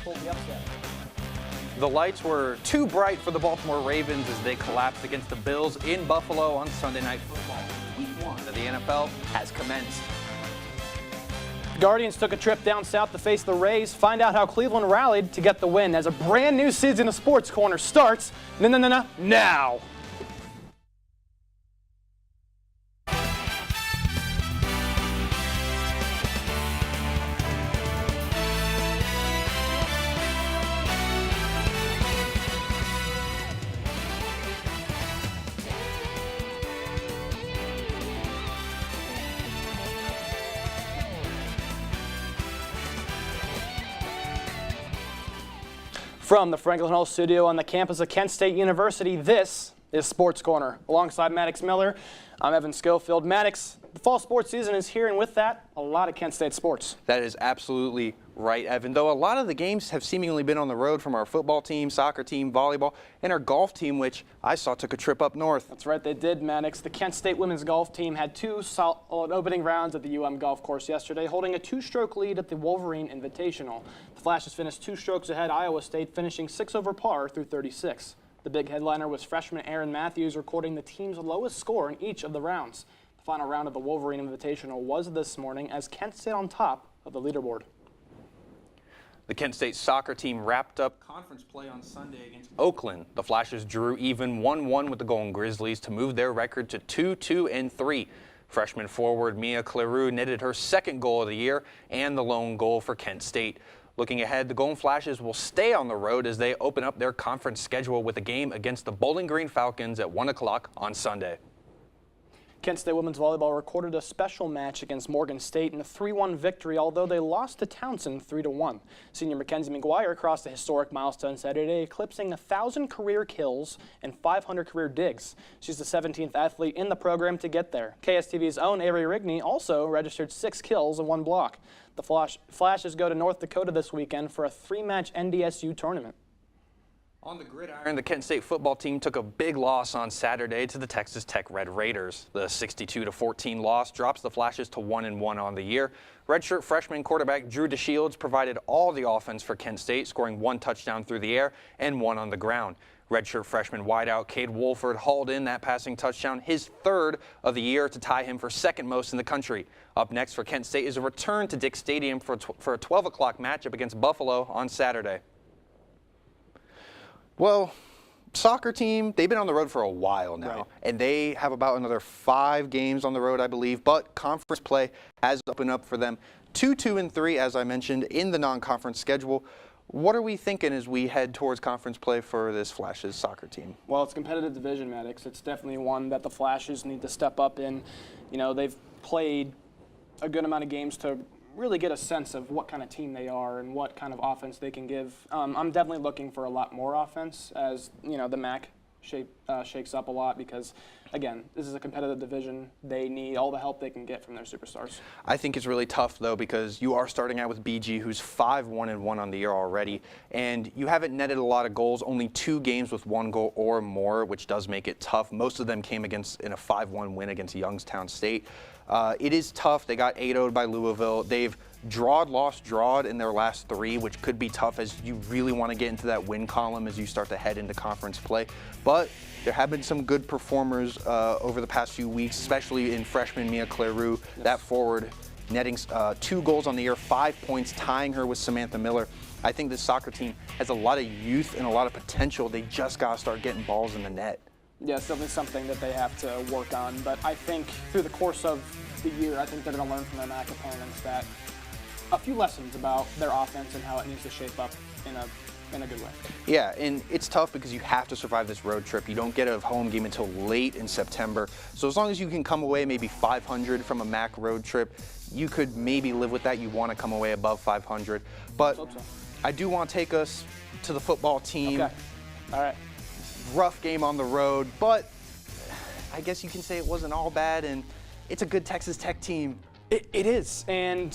pulled the upset. The lights were too bright for the Baltimore Ravens as they collapsed against the Bills in Buffalo on Sunday Night Football. Week 1 of the NFL has commenced. Guardians took a trip down south to face the Rays. Find out how Cleveland rallied to get the win as a brand new season of Sports Corner starts now. From the Franklin Hall studio on the campus of Kent State University, this is Sports Corner. Alongside Maddox Miller, I'm Evan Schofield. Maddox, the fall sports season is here, and with that, a lot of Kent State sports. That is absolutely right, Evan. Though a lot of the games have seemingly been on the road from our football team, soccer team, volleyball, and our golf team, which I saw took a trip up north. That's right, they did, Maddox. The Kent State women's golf team had 2 solid opening rounds at the UM golf course yesterday, holding a 2-stroke lead at the Wolverine Invitational. The Flashes finished 2 strokes ahead Iowa State, finishing 6 over par through 36. The big headliner was freshman Aaron Matthews, recording the team's lowest score in each of the rounds. The final round of the Wolverine Invitational was this morning as Kent State on top of the leaderboard. The Kent State soccer team wrapped up conference play on Sunday against Oakland. The Flashes drew even 1-1 with the Golden Grizzlies to move their record to 2-2-3. Freshman forward Mia Cleroux netted her 2nd goal of the year and the lone goal for Kent State. Looking ahead, the Golden Flashes will stay on the road as they open up their conference schedule with a game against the Bowling Green Falcons at 1 o'clock on Sunday. Kent State women's volleyball recorded a special match against Morgan State in a 3-1 victory, although they lost to Townsend 3-1. Senior Mackenzie McGuire crossed a historic milestone Saturday, eclipsing 1,000 career kills and 500 career digs. She's the 17th athlete in the program to get there. KSTV's own Avery Rigney also registered 6 kills and 1 block. The Flashes go to North Dakota this weekend for a 3-match NDSU tournament. On the gridiron, the Kent State football team took a big loss on Saturday to the Texas Tech Red Raiders. The 62-14 loss drops the Flashes to 1-1 on the year. Redshirt freshman quarterback Drew DeShields provided all the offense for Kent State, scoring 1 touchdown through the air and 1 on the ground. Redshirt freshman wideout Cade Wolford hauled in that passing touchdown, his 3rd of the year, to tie him for 2nd most in the country. Up next for Kent State is a return to Dick Stadium for a 12 o'clock matchup against Buffalo on Saturday. Well, soccer team, they've been on the road for a while now, right, and they have about another 5 games on the road, I believe, but conference play has opened up for them. 2-2-3, as I mentioned, in the non-conference schedule. What are we thinking as we head towards conference play for this Flashes soccer team? Well, it's a competitive division, Maddox. It's definitely one that the Flashes need to step up in. You know, they've played a good amount of games to really get a sense of what kind of team they are and what kind of offense they can give. I'm definitely looking for a lot more offense as, you know, the MAC shakes up a lot because, again, this is a competitive division. They need all the help they can get from their superstars. I think it's really tough, though, because you are starting out with BG, who's 5-1-1 on the year already, and you haven't netted a lot of goals, only 2 games with 1 goal or more, which does make it tough. Most of them came in a 5-1 win against Youngstown State. It is tough. They got 8-0'd by Louisville. They've lost in their last 3, which could be tough as you really want to get into that win column as you start to head into conference play. But there have been some good performers over the past few weeks, especially in freshman Mia Cleroux, that forward, netting 2 goals on the year, 5 points, tying her with Samantha Miller. I think this soccer team has a lot of youth and a lot of potential. They just got to start getting balls in the net. Yeah, it's definitely something that they have to work on. But I think through the course of the year, I think they're going to learn from their MAC opponents that a few lessons about their offense and how it needs to shape up in a good way. Yeah, and it's tough because you have to survive this road trip. You don't get a home game until late in September. So as long as you can come away maybe 500 from a MAC road trip, you could maybe live with that. You want to come away above 500. But I do want to take us to the football team. Okay. All right. Rough game on the road, but I guess you can say it wasn't all bad, and it's a good Texas Tech team. It is, and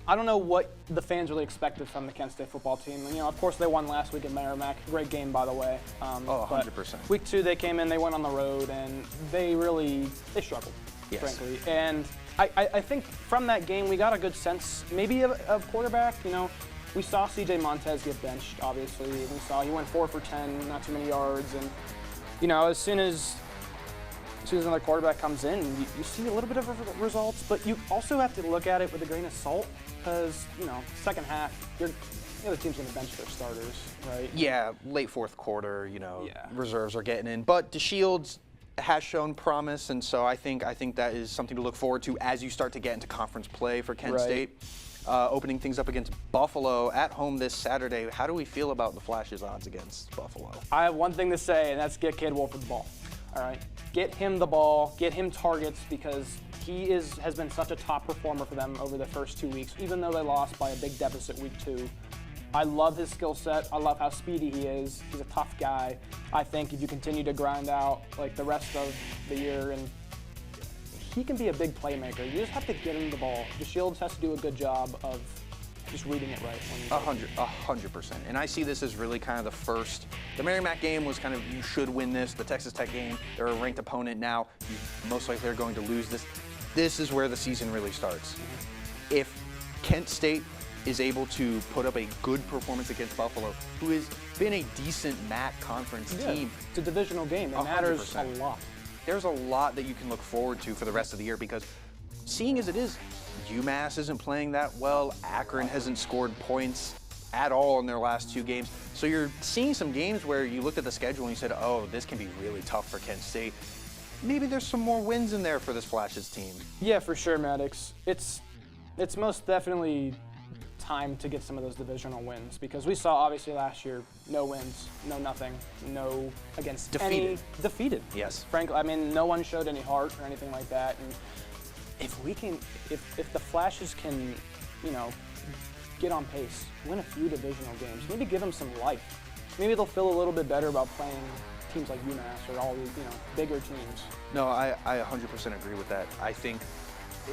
I don't know what the fans really expected from the Kent State football team. You know, of course, they won last week at Merrimack. Great game, by the way. 100%. Week 2, they came in, they went on the road, and they struggled, frankly. And I think from that game, we got a good sense maybe of quarterback. You know, we saw C.J. Montez get benched, obviously. We saw he went 4 for 10, not too many yards. And, you know, as soon as another quarterback comes in, you see a little bit of results, but you also have to look at it with a grain of salt because, you know, second half, the other team's going to bench their starters, right? Yeah, late fourth quarter, you know, Yeah. reserves are getting in. But DeShields has shown promise, and so I think that is something to look forward to as you start to get into conference play for Kent Right. State. Opening things up against Buffalo at home this Saturday. How do we feel about the Flash's odds against Buffalo? I have one thing to say, and that's get Cade Wolford the ball. All right, get him the ball, get him targets because he has been such a top performer for them over the first 2 weeks, even though they lost by a big deficit week 2. I love his skill set. I love how speedy he is. He's a tough guy. I think if you continue to grind out like the rest of the year, and he can be a big playmaker. You just have to get him the ball. DeShields has to do a good job of just reading it right. 100%. And I see this as really kind of the first. The Merrimack game was kind of, you should win this. The Texas Tech game, they're a ranked opponent now. You most likely are going to lose this. This is where the season really starts. If Kent State is able to put up a good performance against Buffalo, who has been a decent MAC conference team. It's a divisional game. It matters 100%. a lot. There's a lot that you can look forward to for the rest of the year because seeing as it is, UMass isn't playing that well. Akron hasn't scored points at all in their last 2 games. So you're seeing some games where you looked at the schedule and you said, oh, this can be really tough for Kent State. Maybe there's some more wins in there for this Flashes team. Yeah, for sure, Maddox. It's most definitely time to get some of those divisional wins because we saw obviously last year no wins, no nothing, no against defeated. Yes. Frankly, I mean, no one showed any heart or anything like that. And if the Flashes can, you know, get on pace, win a few divisional games, maybe give them some life. Maybe they'll feel a little bit better about playing teams like UMass or all these, you know, bigger teams. No, I 100% agree with that. I think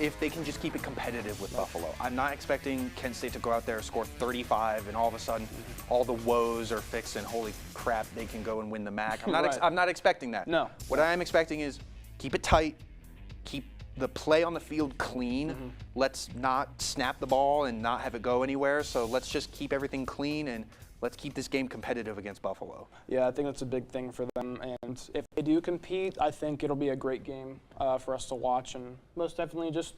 if they can just keep it competitive with Buffalo. I'm not expecting Kent State to go out there and score 35 and all of a sudden all the woes are fixed and holy crap, they can go and win the MAC. I'm not expecting that. No. What I am expecting is keep it tight, keep the play on the field clean. Let's not snap the ball and not have it go anywhere. So let's just keep everything clean and let's keep this game competitive against Buffalo. Yeah, I think that's a big thing for them. And if they do compete, I think it'll be a great game for us to watch and most definitely just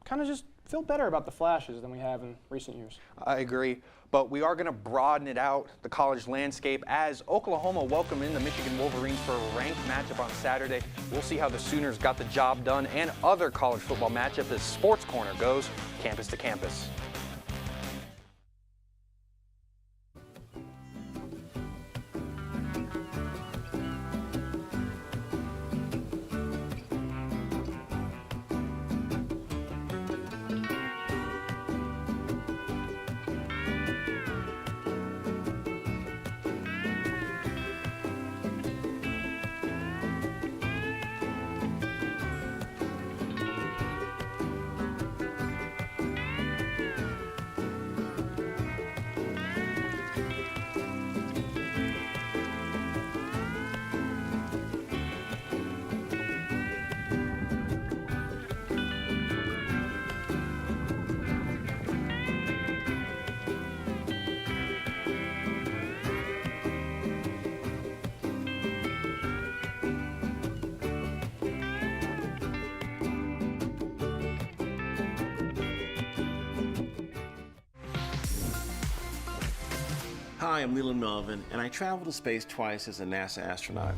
kind of just feel better about the Flashes than we have in recent years. I agree. But we are going to broaden it out, the college landscape, as Oklahoma welcome in the Michigan Wolverines for a ranked matchup on Saturday. We'll see how the Sooners got the job done and other college football matchups as Sports Corner goes campus to campus. Hi, I'm Leland Melvin, and I traveled to space twice as a NASA astronaut.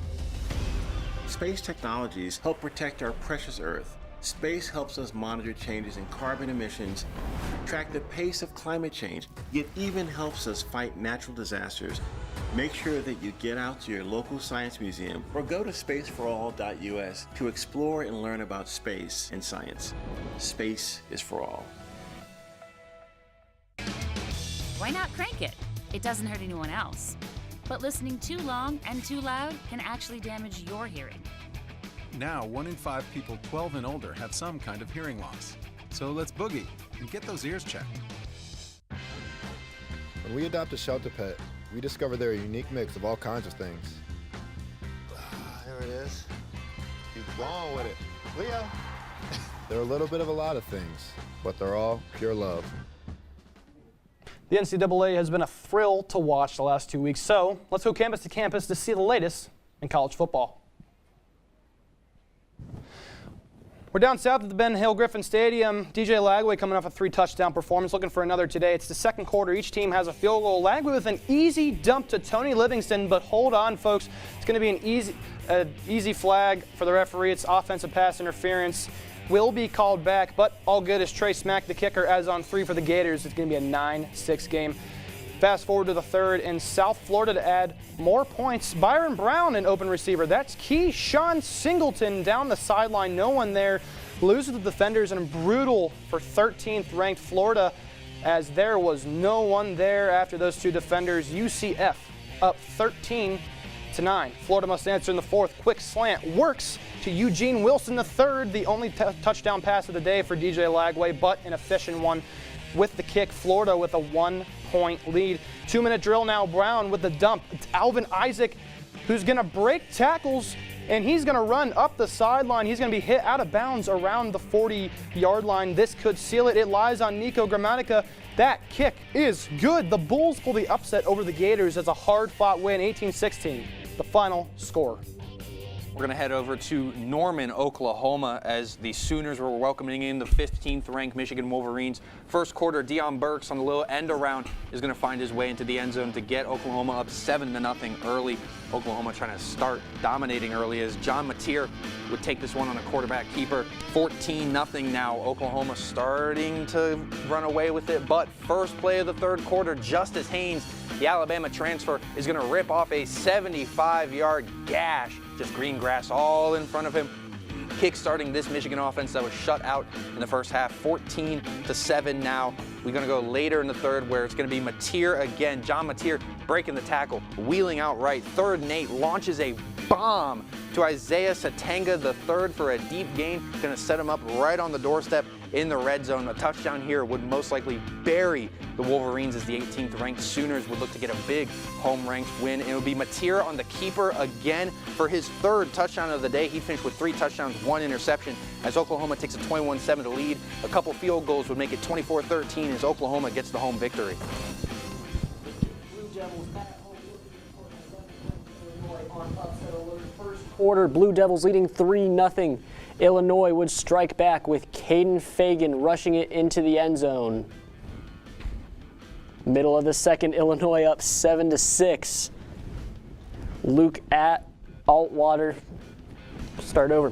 Space technologies help protect our precious Earth. Space helps us monitor changes in carbon emissions, track the pace of climate change. It even helps us fight natural disasters. Make sure that you get out to your local science museum or go to spaceforall.us to explore and learn about space and science. Space is for all. Why not crank it? It doesn't hurt anyone else. But listening too long and too loud can actually damage your hearing. Now, 1 in 5 people 12 and older have some kind of hearing loss. So let's boogie and get those ears checked. When we adopt a shelter pet, we discover they're a unique mix of all kinds of things. There it is. Keep going with it. Leo. They're a little bit of a lot of things, but they're all pure love. The NCAA has been a thrill to watch the last 2 weeks, so let's go campus to campus to see the latest in college football. We're down south at the Ben Hill Griffin Stadium. DJ Lagway coming off a 3-touchdown performance, looking for another today. It's the second quarter. Each team has a field goal. Lagway with an easy dump to Tony Livingston, but hold on, folks. It's going to be an easy flag for the referee. It's offensive pass interference. Will be called back, but all good as Trey Smack, the kicker, as on 3 for the Gators. It's going to be a 9-6 game. Fast forward to the third, in South Florida to add more points. Byron Brown, an open receiver. That's key. Sean Singleton down the sideline. No one there. Loses the defenders and brutal for 13th ranked Florida, as there was no one there after those two defenders. UCF up 13-9. Florida must answer in the fourth. Quick slant works to Eugene Wilson III, the only touchdown pass of the day for DJ Lagway, but an efficient one with the kick. Florida with a 1-point lead. 2-minute drill now. Brown with the dump. It's Alvin Isaac who's going to break tackles, and he's going to run up the sideline. He's going to be hit out of bounds around the 40-yard line. This could seal it. It lies on Nico Gramatica. That kick is good. The Bulls pull the upset over the Gators as a hard-fought win, 18-16, the final score. We're going to head over to Norman, Oklahoma, as the Sooners were welcoming in the 15th-ranked Michigan Wolverines. First quarter, Deion Burks on the little end around is going to find his way into the end zone to get Oklahoma up 7-0 early. Oklahoma trying to start dominating early as John Mateer would take this one on a quarterback keeper. 14-0 now. Oklahoma starting to run away with it, but first play of the third quarter, Justice Haynes, the Alabama transfer, is going to rip off a 75-yard gash. Just green grass all in front of him, kick-starting this Michigan offense that was shut out in the first half. 14-7 now. We're going to go later in the third where it's going to be Mateer again. John Mateer breaking the tackle, wheeling out right. 3rd and 8, launches a bomb to Isaiah Satanga III for a deep gain. Going to set him up right on the doorstep in the red zone. A touchdown here would most likely bury the Wolverines as the 18th-ranked Sooners would look to get a big home-ranked win. And it would be Mateer on the keeper again for his 3rd touchdown of the day. He finished with 3 touchdowns, 1 interception as Oklahoma takes a 21-7 lead. A couple field goals would make it 24-13 as Oklahoma gets the home victory. First quarter, Blue Devils leading 3-0. Illinois would strike back with Caden Fagan rushing it into the end zone. Middle of the second, Illinois up 7-6. Luke at Altwater. Start over.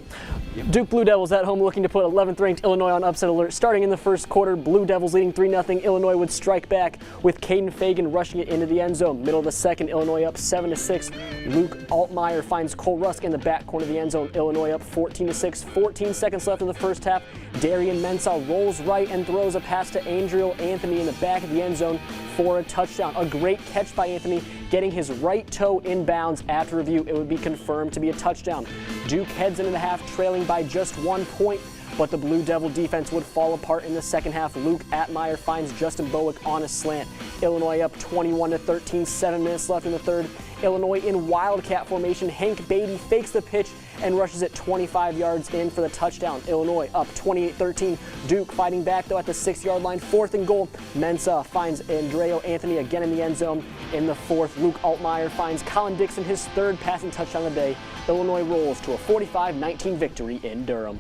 Duke Blue Devils at home looking to put 11th ranked Illinois on upset alert. Starting in the first quarter, Blue Devils leading 3-0. Illinois would strike back with Caden Fagan rushing it into the end zone. Middle of the second, Illinois up 7-6. Luke Altmaier finds Cole Rusk in the back corner of the end zone. Illinois up 14-6. 14 seconds left in the first half. Darian Mensah rolls right and throws a pass to Andrew Anthony in the back of the end zone for a touchdown. A great catch by Anthony, getting his right toe in bounds. After review, it would be confirmed to be a touchdown. Duke heads into the half trailing by just 1 point, but the Blue Devil defense would fall apart in the second half. Luke Atmeyer finds Justin Bowick on a slant. Illinois up 21-13, 7 minutes left in the third. Illinois in Wildcat formation. Hank Beatty fakes the pitch and rushes it 25 yards in for the touchdown. Illinois up 28-13. Duke fighting back though at the 6-yard line. 4th and goal. Mensah finds Andreo Anthony again in the end zone. In the 4th, Luke Altmaier finds Colin Dixon his 3rd passing touchdown of the day. Illinois rolls to a 45-19 victory in Durham.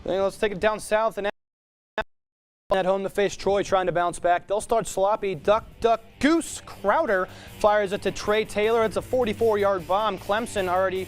Let's take it down south and at home to face Troy, trying to bounce back. They'll start sloppy. Duck, duck, goose. Crowder fires it to Trey Taylor. It's a 44-yard bomb. Clemson already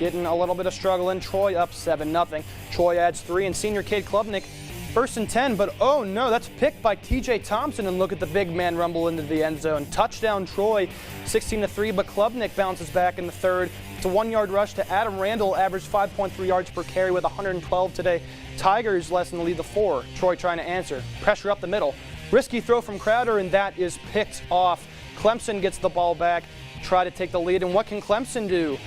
getting a little bit of struggle in. Troy up 7-0. Troy adds 3, and senior Cade Klubnik 1st and 10, but oh no, that's picked by TJ Thompson, and look at the big man rumble into the end zone. Touchdown Troy, 16-3, but Klubnik bounces back in the third. It's a 1-yard rush to Adam Randall, averaged 5.3 yards per carry with 112 today. Tigers less than lead the 4. Troy trying to answer. Pressure up the middle. Risky throw from Crowder, and that is picked off. Clemson gets the ball back, try to take the lead, and what can Clemson do?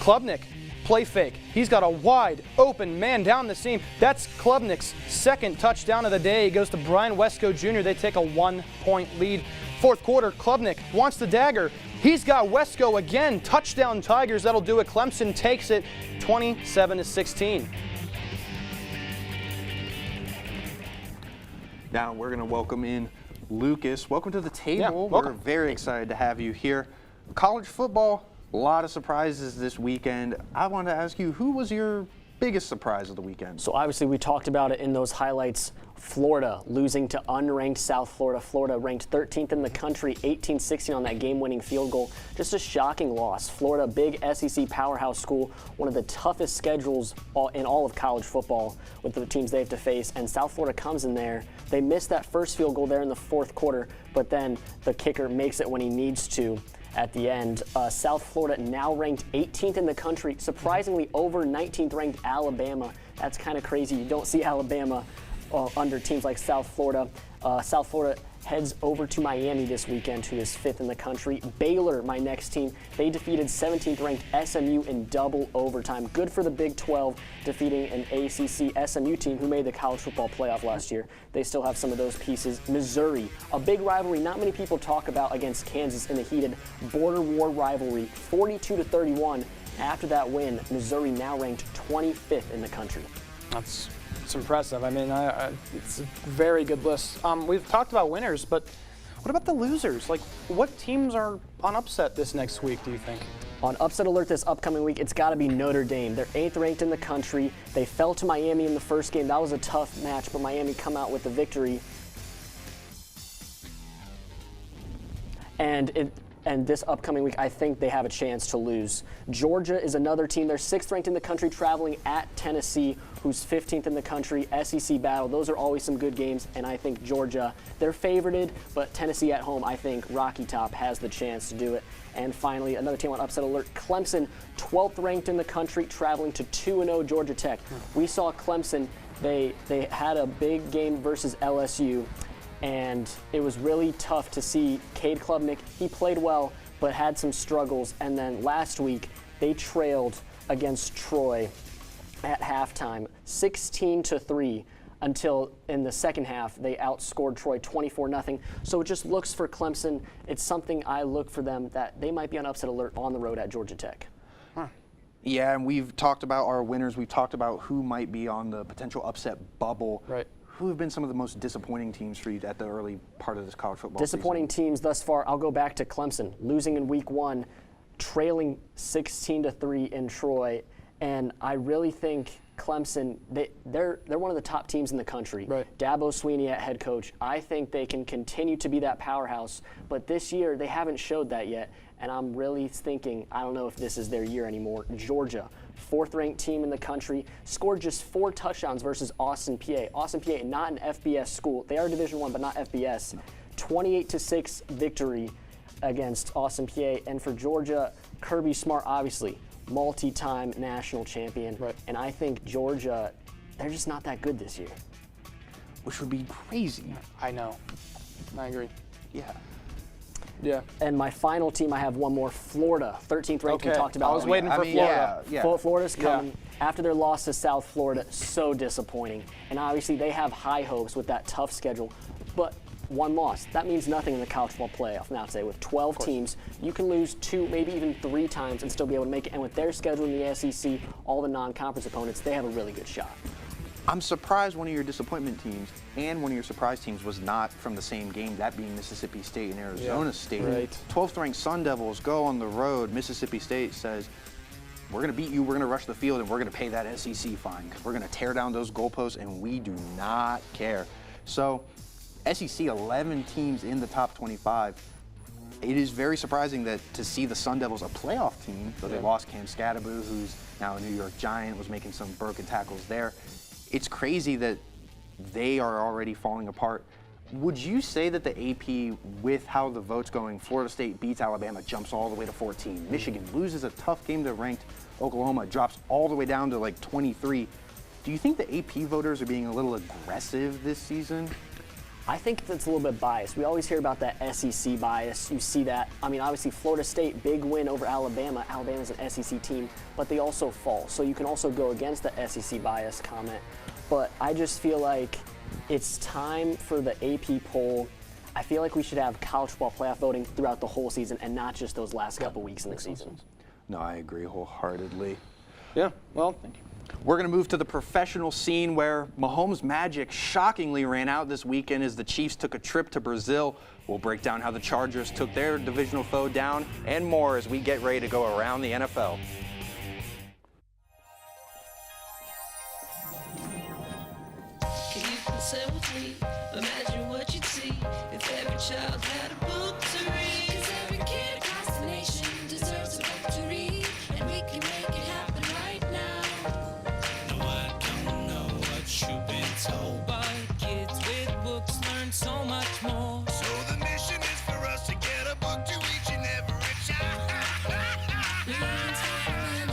Klubnik, play fake. He's got a wide open man down the seam. That's Klubnik's 2nd touchdown of the day. He goes to Brian Wesco Jr. They take a 1-point lead. 4th quarter, Klubnik wants the dagger. He's got Wesco again. Touchdown Tigers. That'll do it. Clemson takes it 27-16. Now we're going to welcome in Lucas. Welcome to the table. Yeah, welcome. We're very excited to have you here. College football, a lot of surprises this weekend. I wanted to ask you, who was your biggest surprise of the weekend? So obviously we talked about it in those highlights. Florida losing to unranked South Florida. Florida ranked 13th in the country, 18-16 on that game-winning field goal. Just a shocking loss. Florida, big SEC powerhouse school, one of the toughest schedules in all of college football with the teams they have to face. And South Florida comes in there. They missed that first field goal there in the fourth quarter, but then the kicker makes it when he needs to at the end. South Florida now ranked 18th in the country, surprisingly over 19th ranked Alabama. That's kind of crazy. You don't see Alabama under teams like South Florida. South Florida heads over to Miami this weekend, who is 5th in the country. Baylor, my next team, they defeated 17th ranked SMU in double overtime. Good for the Big 12, defeating an ACC SMU team who made the college football playoff last year. They still have some of those pieces. Missouri, a big rivalry not many people talk about against Kansas in a heated border war rivalry, 42-31. After that win, Missouri now ranked 25th in the country. It's impressive. I mean, it's a very good list. We've talked about winners, but what about the losers? Like, what teams are on upset this next week, do you think? On upset alert this upcoming week, it's got to be Notre Dame. They're 8th ranked in the country. They fell to Miami in the first game. That was a tough match, but Miami come out with the victory. And this upcoming week, I think they have a chance to lose. Georgia is another team. They're 6th ranked in the country, traveling at Tennessee, who's 15th in the country. SEC battle. Those are always some good games, and I think Georgia, they're favorited, but Tennessee at home, I think Rocky Top has the chance to do it. And finally, another team on upset alert, Clemson, 12th ranked in the country, traveling to 2-0 Georgia Tech. We saw Clemson, they had a big game versus LSU. And it was really tough to see Cade Klubnik. He played well, but had some struggles. And then last week, they trailed against Troy at halftime, 16-3, until in the second half, they outscored Troy 24-0. So it just looks for Clemson. It's something I look for them that they might be on upset alert on the road at Georgia Tech. Yeah, and we've talked about our winners. We've talked about who might be on the potential upset bubble. Right. Who have been some of the most disappointing teams for you at the early part of this college football Disappointing season? teams thus far. I'll go back to Clemson, losing in week 1, trailing 16-3 in Troy. And I really think Clemson, they're one of the top teams in the country. Right. Dabo Swinney at head coach. I think they can continue to be that powerhouse, but this year they haven't showed that yet. And I'm really thinking, I don't know if this is their year anymore. Georgia, 4th ranked team in the country, scored just 4 touchdowns versus Austin Peay. Austin Peay, not an FBS school. They are Division I, but not FBS. 28-6 victory against Austin Peay. And for Georgia, Kirby Smart, obviously, multi-time national champion. Right. And I think Georgia, they're just not that good this year. Which would be crazy. I know. I agree. Yeah. Yeah. And my final team, I have one more, Florida, 13th ranked. We Okay. talked about I was it. waiting for Florida. Yeah. Florida's coming after their loss to South Florida. So disappointing. And obviously they have high hopes with that tough schedule. But one loss, that means nothing in the college football playoff now today. With 12 teams, you can lose 2, maybe even 3 times and still be able to make it. And with their schedule in the SEC, all the non-conference opponents, they have a really good shot. I'm surprised one of your disappointment teams and one of your surprise teams was not from the same game, that being Mississippi State and Arizona State. Right. 12th ranked Sun Devils go on the road. Mississippi State says, we're going to beat you, we're going to rush the field, and we're going to pay that SEC fine because we're going to tear down those goalposts, and we do not care. So, SEC, 11 teams in the top 25. It is very surprising that to see the Sun Devils, a playoff team, though they lost Cam Scatterby, who's now a New York Giant, was making some broken tackles there. It's crazy that they are already falling apart. Would you say that the AP, with how the vote's going, Florida State beats Alabama, jumps all the way to 14. Michigan loses a tough game to ranked Oklahoma, drops all the way down to like 23. Do you think the AP voters are being a little aggressive this season? I think that's a little bit biased. We always hear about that SEC bias. You see that. I mean, obviously, Florida State, big win over Alabama. Alabama's an SEC team, but they also fall. So you can also go against the SEC bias comment. But I just feel like it's time for the AP poll. I feel like we should have college football playoff voting throughout the whole season and not just those last couple weeks in the season. No, I agree wholeheartedly. Yeah. Well, We're going to move to the professional scene where Mahomes' magic shockingly ran out this weekend as the Chiefs took a trip to Brazil. We'll break down how the Chargers took their divisional foe down and more as we get ready to go around the NFL. Imagine what you'd see if every child had a book to read. 'Cause every kid across the nation deserves a book to read, and we can make it happen right now. No, I don't know what you've been told, but kids with books learn so much more. So the mission is for us to get a book to each and every child.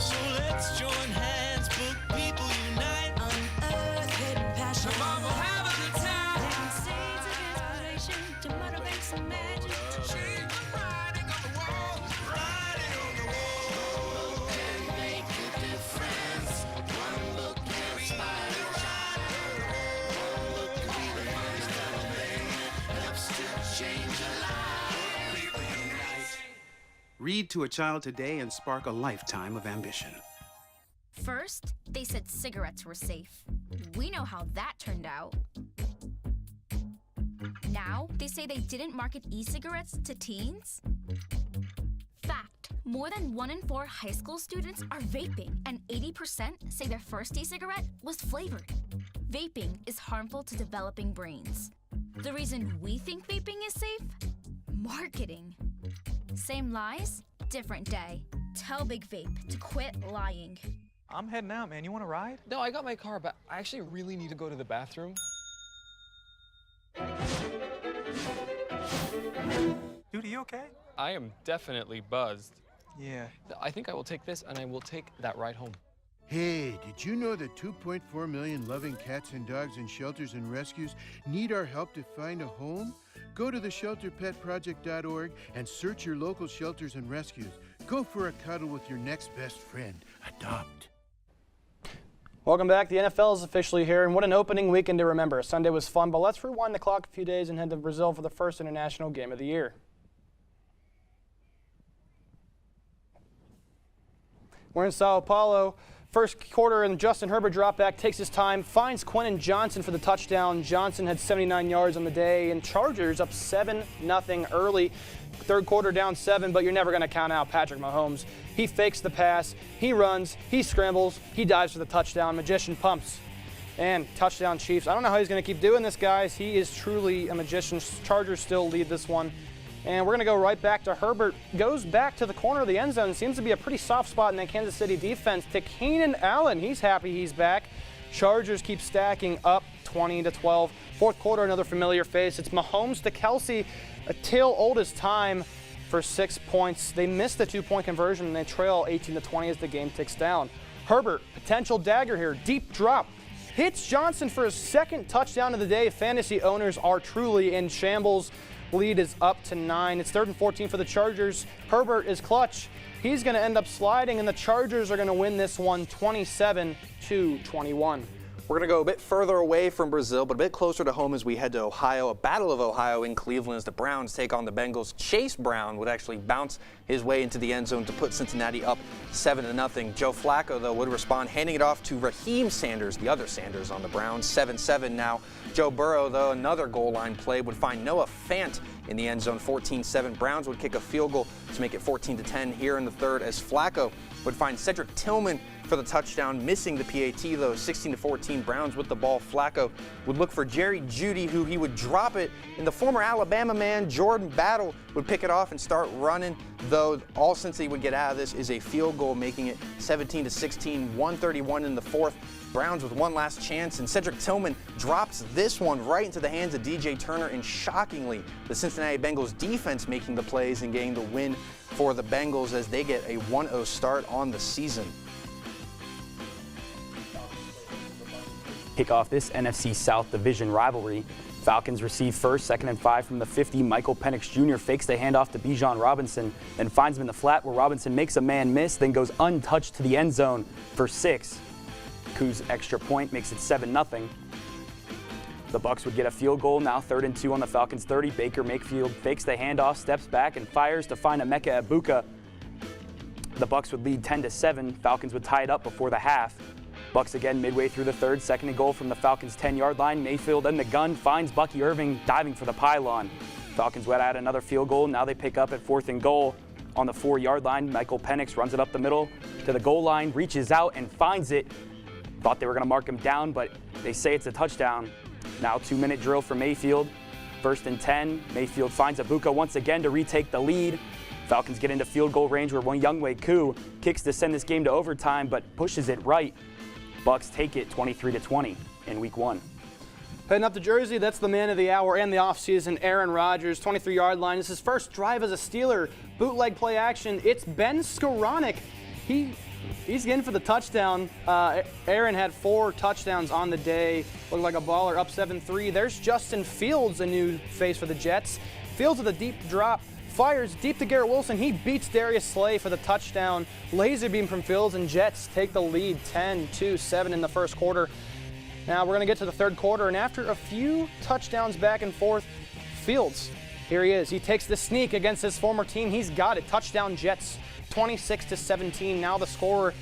So let's join hands, book people unite, unearth hidden passion. Come on, have a good time. Seeds of inspiration to motivate some magic. Change the writing on the wall, writing on the wall, and make a difference. One book can inspire a child. One book can be the first thing that helps to change a life. People unite. Read to a child today and spark a lifetime of ambition. First, they said cigarettes were safe. We know how that turned out. Now, they say they didn't market e-cigarettes to teens? Fact, more than 1 in 4 high school students are vaping, and 80% say their first e-cigarette was flavored. Vaping is harmful to developing brains. The reason we think vaping is safe? Marketing. Same lies, different day. Tell Big Vape to quit lying. I'm heading out, man. You want to ride? No, I got my car, but I actually really need to go to the bathroom. Dude, are you okay? I am definitely buzzed. Yeah. I think I will take this, and I will take that ride home. Hey, did you know that 2.4 million loving cats and dogs in shelters and rescues need our help to find a home? Go to theshelterpetproject.org and search your local shelters and rescues. Go for a cuddle with your next best friend. Adopt. Welcome back. The NFL is officially here, and what an opening weekend to remember. Sunday was fun, but let's rewind the clock a few days and head to Brazil for the first international game of the year. We're in Sao Paulo. First quarter, and Justin Herbert drop back, takes his time, finds Quentin Johnson for the touchdown. Johnson had 79 yards on the day, and Chargers up 7-0 early. Third quarter down 7, but you're never going to count out Patrick Mahomes. He fakes the pass, he runs, he scrambles, he dives for the touchdown. Magician pumps. And touchdown Chiefs. I don't know how he's going to keep doing this, guys. He is truly a magician. Chargers still lead this one. And we're going to go right back to Herbert. Goes back to the corner of the end zone. Seems to be a pretty soft spot in the Kansas City defense. To Keenan Allen. He's happy he's back. Chargers keep stacking up 20-12. Fourth quarter, another familiar face. It's Mahomes to Kelsey. Till Oldest time for 6 points. They missed the 2-point conversion, and they trail 18-20 as the game ticks down. Herbert, potential dagger here. Deep drop. Hits Johnson for his second touchdown of the day. Fantasy owners are truly in shambles. Lead is up to 9. It's 3rd and 14 for the Chargers. Herbert is clutch. He's going to end up sliding, and the Chargers are going to win this one 27-21. We're going to go a bit further away from Brazil, but a bit closer to home as we head to Ohio. A Battle of Ohio in Cleveland as the Browns take on the Bengals. Chase Brown would actually bounce his way into the end zone to put Cincinnati up 7-0. Joe Flacco, though, would respond, handing it off to Raheem Sanders, the other Sanders on the Browns, 7-7 now. Joe Burrow, though, another goal line play, would find Noah Fant in the end zone, 14-7. Browns would kick a field goal to make it 14-10 here in the third as Flacco would find Cedric Tillman for the touchdown, missing the PAT, though. 16-14, Browns with the ball. Flacco would look for Jerry Jeudy, who he would drop it, and the former Alabama man, Jordan Battle, would pick it off and start running, though all Cincy would get out of this is a field goal, making it 17-16, 1:31 in the fourth. Browns with one last chance, and Cedric Tillman drops this one right into the hands of DJ Turner, and shockingly, the Cincinnati Bengals defense making the plays and getting the win for the Bengals as they get a 1-0 start on the season. Kick off this NFC South Division rivalry. Falcons receive first, 2nd and 5 from the 50. Michael Penix Jr. fakes the handoff to Bijan Robinson, then finds him in the flat where Robinson makes a man miss, then goes untouched to the end zone for 6. Koo's extra point makes it 7-0. The Bucs would get a field goal, now 3rd and 2 on the Falcons' 30. Baker Mayfield fakes the handoff, steps back, and fires to find Emeka Egbuka. The Bucs would lead 10-7. Falcons would tie it up before the half. Bucks again midway through the third, second and goal from the Falcons' 10-yard line. Mayfield in the gun finds Bucky Irving diving for the pylon. Falcons would add another field goal. Now they pick up at 4th and goal on the 4-yard line. Michael Penix runs it up the middle to the goal line, reaches out and finds it. Thought they were going to mark him down, but they say it's a touchdown. Now 2-minute drill for Mayfield. 1st and 10. Mayfield finds Abuka once again to retake the lead. Falcons get into field goal range where Younghoe Koo kicks to send this game to overtime, but pushes it right. Bucks take it 23-20 in week 1. Heading up to Jersey, that's the man of the hour and the offseason, Aaron Rodgers, 23-yard line. This is his first drive as a Steeler. Bootleg play action. It's Ben Skoranek. He's getting for the touchdown. Aaron had 4 touchdowns on the day. Looked like a baller, up 7-3. There's Justin Fields, a new face for the Jets. Fields with a deep drop. Fires deep to Garrett Wilson. He beats Darius Slay for the touchdown. Laser beam from Fields, and Jets take the lead 10-7 in the first quarter. Now we're going to get to the third quarter, and after a few touchdowns back and forth, Fields, here he is. He takes the sneak against his former team. He's got it. Touchdown Jets, 26-17. Now the score,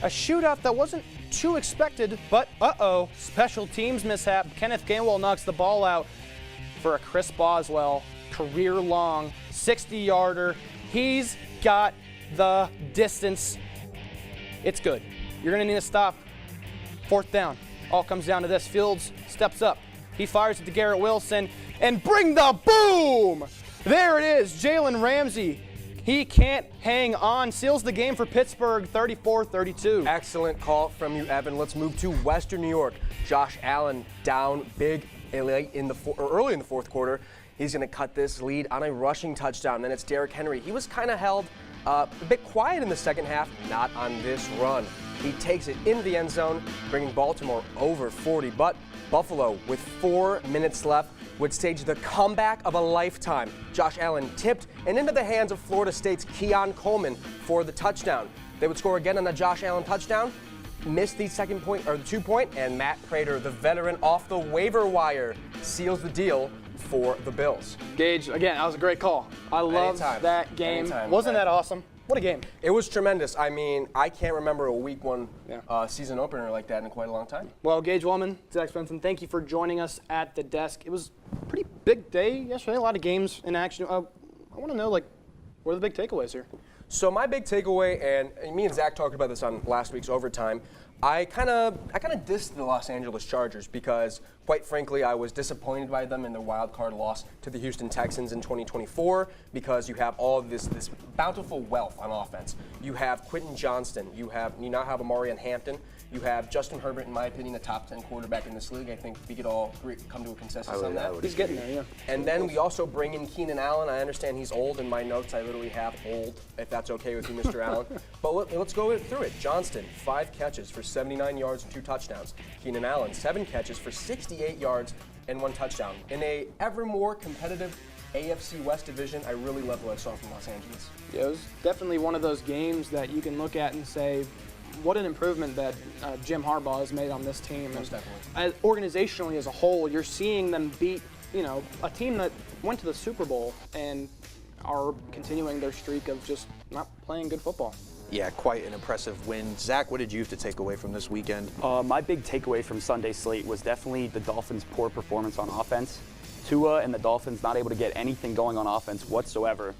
a shootout that wasn't too expected, but special teams mishap. Kenneth Gainwell knocks the ball out for a Chris Boswell career-long 60-yarder. He's got the distance. It's good. You're going to need to stop. 4th down. All comes down to this. Fields steps up. He fires it to Garrett Wilson, and bring the boom! There it is, Jalen Ramsey. He can't hang on. Seals the game for Pittsburgh, 34-32. Excellent call from you, Evan. Let's move to Western New York. Josh Allen down big early in the 4th quarter. He's going to cut this lead on a rushing touchdown. Then it's Derrick Henry. He was kind of held a bit quiet in the second half, not on this run. He takes it into the end zone, bringing Baltimore over 40. But Buffalo, with 4 minutes left, would stage the comeback of a lifetime. Josh Allen tipped and into the hands of Florida State's Keon Coleman for the touchdown. They would score again on the Josh Allen touchdown, missed the 2-point, and Matt Prater, the veteran off the waiver wire, seals the deal for the Bills. Gage, again, that was a great call. I loved that game. Anytime. Wasn't that awesome? What a game. It was tremendous. I mean, I can't remember a week 1 season opener like that in quite a long time. Well, Gage Wellman, Zach Spencer, thank you for joining us at the desk. It was a pretty big day yesterday, a lot of games in action. I want to know, what are the big takeaways here? So my big takeaway, and me and Zach talked about this on last week's overtime, I kind of dissed the Los Angeles Chargers because, quite frankly, I was disappointed by them in their wild card loss to the Houston Texans in 2024 because you have all of this bountiful wealth on offense. You have Quentin Johnston. You now have Amarian Hampton. You have Justin Herbert, in my opinion, a top 10 quarterback in this league. I think we could all come to a consensus on that. He's getting there, yeah. And then we also bring in Keenan Allen. I understand he's old. In my notes, I literally have old, if that's okay with you, Mr. Allen. But let's go through it. Johnston, 5 catches for 79 yards and 2 touchdowns. Keenan Allen, 7 catches for 68 yards and 1 touchdown. In a ever more competitive AFC West division, I really love what I saw from Los Angeles. Yeah, it was definitely one of those games that you can look at and say, what an improvement that Jim Harbaugh has made on this team. Most definitely. Organizationally as a whole, you're seeing them beat, a team that went to the Super Bowl and are continuing their streak of just not playing good football. Yeah, quite an impressive win. Zach, what did you have to take away from this weekend? My big takeaway from Sunday's slate was definitely the Dolphins' poor performance on offense. Tua and the Dolphins not able to get anything going on offense whatsoever.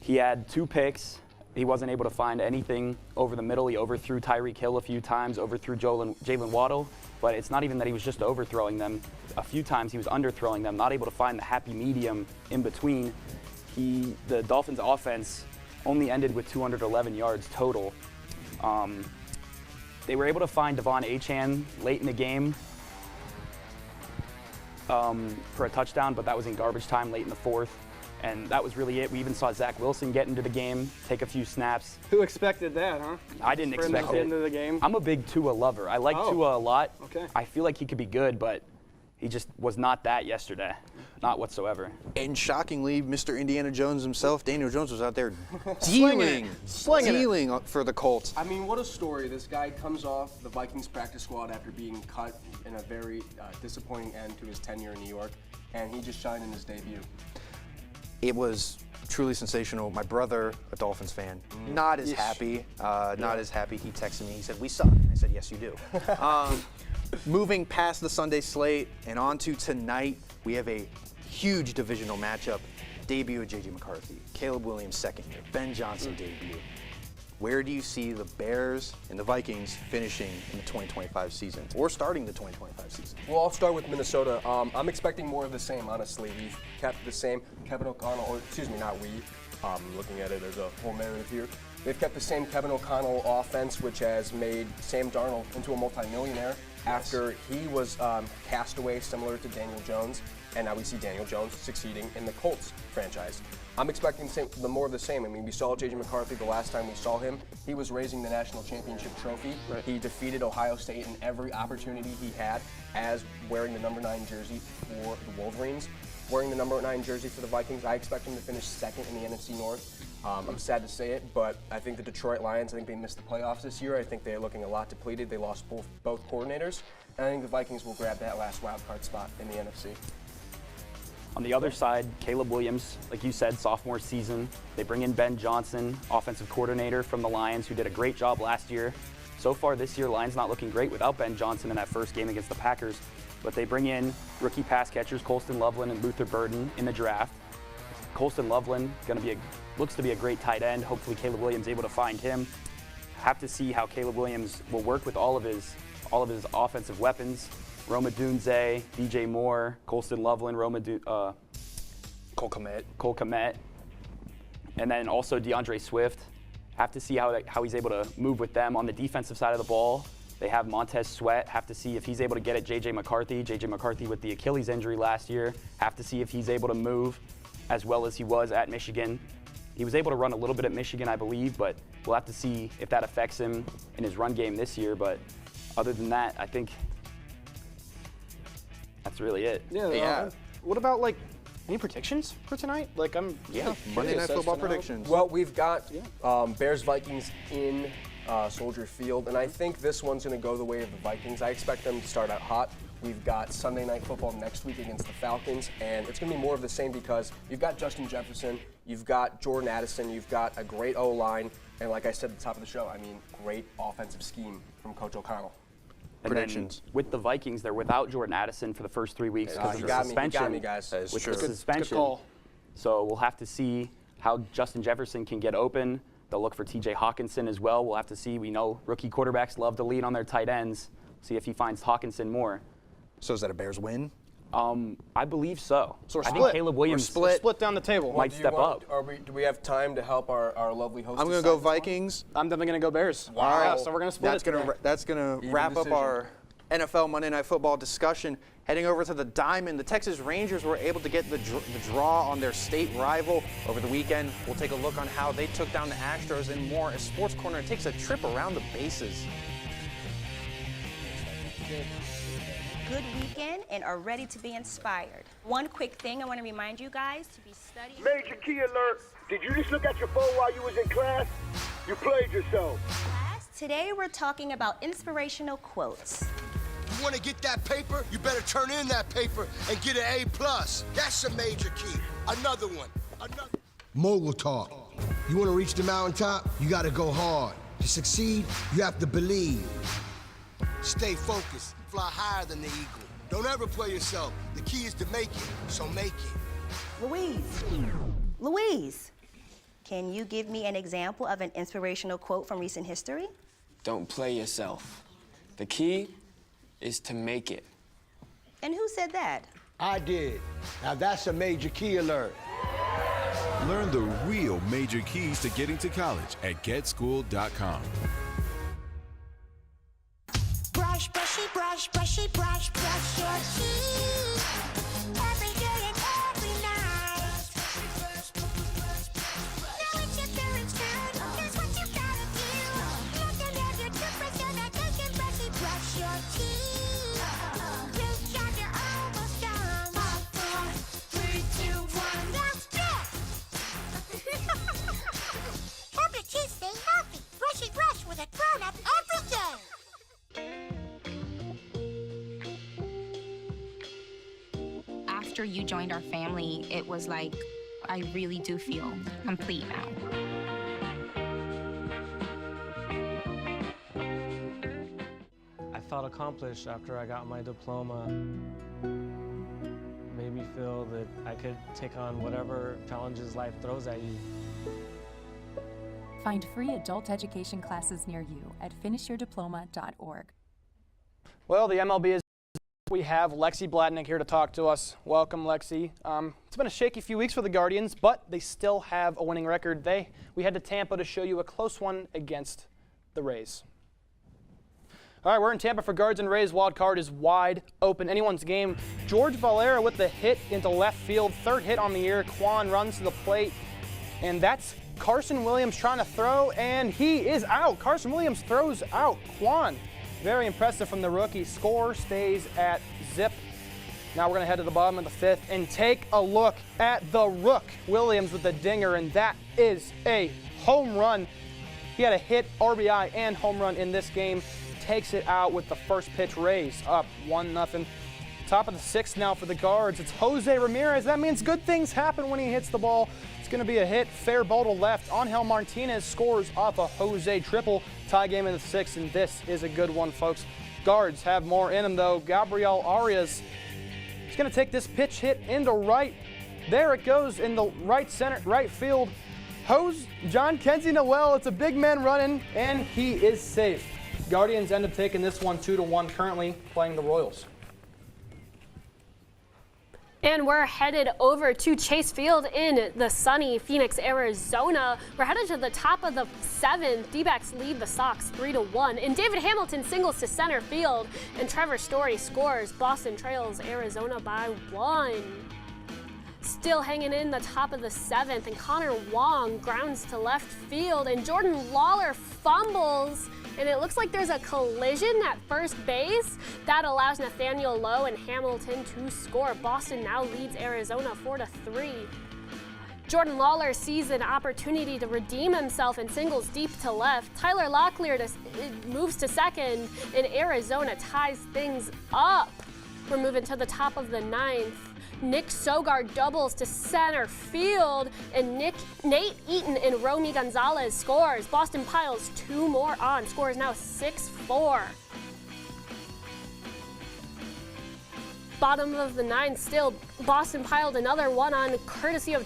He had 2 picks. He wasn't able to find anything over the middle. He overthrew Tyreek Hill a few times, overthrew Jalen Waddle, but it's not even that he was just overthrowing them. A few times he was underthrowing them, not able to find the happy medium in between. The Dolphins' offense only ended with 211 yards total. They were able to find Devon Achane late in the game for a touchdown, but that was in garbage time late in the 4th. And that was really it. We even saw Zach Wilson get into the game, take a few snaps. Who expected that, huh? I didn't expect it. Into the game. I'm a big Tua lover. I like Tua a lot. Okay. I feel like he could be good, but he just was not that yesterday. Not whatsoever. And shockingly, Mr. Indiana Jones himself, Daniel Jones, was out there Slinging for the Colts. I mean, what a story. This guy comes off the Vikings practice squad after being cut in a very disappointing end to his tenure in New York, and he just shined in his debut. It was truly sensational. My brother, a Dolphins fan, not as happy. Not as happy. He texted me. He said, "We suck." And I said, "Yes, you do." Moving past the Sunday slate and on to tonight, we have a huge divisional matchup. Debut of J.J. McCarthy, Caleb Williams' second year, Ben Johnson debut. Where do you see the Bears and the Vikings finishing in the 2025 season, or starting the 2025 season? Well, I'll start with Minnesota. I'm expecting more of the same, honestly. We've kept the same Kevin O'Connell, or excuse me, not we. Looking at it, there's a whole narrative here. They've kept the same Kevin O'Connell offense, which has made Sam Darnold into a multimillionaire after he was cast away, similar to Daniel Jones. And now we see Daniel Jones succeeding in the Colts franchise. I'm expecting the more of the same. I mean, we saw J.J. McCarthy the last time we saw him. He was raising the national championship trophy. Right. He defeated Ohio State in every opportunity he had as wearing the number 9 jersey for the Wolverines. Wearing the number 9 jersey for the Vikings, I expect him to finish second in the NFC North. I'm sad to say it, but I think the Detroit Lions, I think they missed the playoffs this year. I think they're looking a lot depleted. They lost both coordinators. And I think the Vikings will grab that last wild card spot in the NFC. On the other side, Caleb Williams, like you said, sophomore season. They bring in Ben Johnson, offensive coordinator from the Lions, who did a great job last year. So far this year, Lions not looking great without Ben Johnson in that first game against the Packers. But they bring in rookie pass catchers Colston Loveland and Luther Burden in the draft. Colston Loveland looks to be a great tight end. Hopefully Caleb Williams able to find him. Have to see how Caleb Williams will work with all of his offensive weapons. Roma Dunze, DJ Moore, Colston Loveland, Cole Kmet. Cole Kmet. And then also DeAndre Swift. Have to see how he's able to move with them on the defensive side of the ball. They have Montez Sweat. Have to see if he's able to get at J.J. McCarthy. J.J. McCarthy with the Achilles injury last year. Have to see if he's able to move as well as he was at Michigan. He was able to run a little bit at Michigan, I believe, but we'll have to see if that affects him in his run game this year. But other than that, I think that's really it. Yeah. What about any predictions for tonight? Monday Night Football predictions. Well, we've got Bears Vikings in Soldier Field, and I think this one's going to go the way of the Vikings. I expect them to start out hot. We've got Sunday Night Football next week against the Falcons, and it's going to be more of the same because you've got Justin Jefferson, you've got Jordan Addison, you've got a great O-line, and like I said at the top of the show, I mean, great offensive scheme from Coach O'Connell. Predictions. With the Vikings, they're without Jordan Addison for the first 3 weeks because of the suspension. You got me, guys. With the suspension. Good call. So we'll have to see how Justin Jefferson can get open. They'll look for T.J. Hawkinson as well. We'll have to see. We know rookie quarterbacks love to lean on their tight ends. See if he finds Hawkinson more. So is that a Bears win? I believe so. So we're I split. think Caleb Williams split down the table. might step up. Do we have time to help our lovely host? I'm going to go Vikings. I'm definitely going to go Bears. Wow. Yeah, so we're going to split That's going to wrap up our NFL Monday Night Football discussion. Heading over to the Diamond, the Texas Rangers were able to get the draw on their state rival over the weekend. We'll take a look on how they took down the Astros and more as Sports Corner takes a trip around the bases. Good weekend and are ready to be inspired. One quick thing I want to remind you guys to be studying. Major key alert. Did you just look at your phone while you was in class? You played yourself. Today we're talking about inspirational quotes. You want to get that paper? You better turn in that paper and get an A+. That's a major key. Another one. Mogul talk. You want to reach the mountaintop? You got to go hard. To succeed, you have to believe. Stay focused. Fly higher than the eagle. Don't ever play yourself. The key is to make it, so make it. Louise, can you give me an example of an inspirational quote from recent history? Don't play yourself. The key is to make it. And who said that? I did. Now that's a major key alert. Learn the real major keys to getting to college at getschool.com. Brush, brushy, brush, brushy, brush, brush your teeth. Every day and every night. Now it's your parents' turn. Here's what you gotta do. You can have your toothbrush so that they can brushy brush your teeth. Good job, you're almost done. 5, 4, 3, 2, 1, let's go! Help your teeth stay healthy. Brushy brush with a grown-up every day. After you joined our family, it was like I really do feel complete now. I felt accomplished after I got my diploma. Made me feel that I could take on whatever challenges life throws at you. Find free adult education classes near you at finishyourdiploma.org. Well, the MLB is. We have Lexi Blatnick here to talk to us. Welcome, Lexi. It's been a shaky few weeks for the Guardians, but they still have a winning record. We head to Tampa to show you a close one against the Rays. All right, we're in Tampa for Guards and Rays. Wild card is wide open. Anyone's game. George Valera with the hit into left field. Third hit on the year. Kwan runs to the plate, and that's Carson Williams trying to throw, and he is out. Carson Williams throws out Kwan. Very impressive from the rookie. Score stays at zip. Now we're going to head to the bottom of the fifth and take a look at the Rook. Williams with the dinger, and that is a home run. He had a hit, RBI, and home run in this game. Takes it out with the first pitch. Rays up 1-0. Top of the sixth now for the Guards. It's Jose Ramirez. That means good things happen when he hits the ball. It's going to be a hit. Fair ball to left. Angel Martinez scores off a Jose triple. Tie game in the sixth, and this is a good one, folks. Guards have more in them, though. Gabriel Arias is going to take this pitch hit into right. There it goes in the right field. John Kenzie Noel. It's a big man running, and he is safe. Guardians end up taking this one 2-1, currently playing the Royals. And we're headed over to Chase Field in the sunny Phoenix, Arizona. We're headed to the top of the seventh. D-backs lead the Sox 3-1. And David Hamilton singles to center field. And Trevor Story scores. Boston trails Arizona by 1. Still hanging in the top of the seventh. And Connor Wong grounds to left field. And Jordan Lawler fumbles. And it looks like there's a collision at first base. That allows Nathaniel Lowe and Hamilton to score. Boston now leads Arizona 4-3. Jordan Lawler sees an opportunity to redeem himself and singles deep to left. Tyler Locklear moves to second, and Arizona ties things up. We're moving to the top of the ninth. Nick Sogard doubles to center field, and Nate Eaton and Romy Gonzalez scores. Boston piles 2 more on. Score is now 6-4. Bottom of the ninth still. Boston piled another one on courtesy of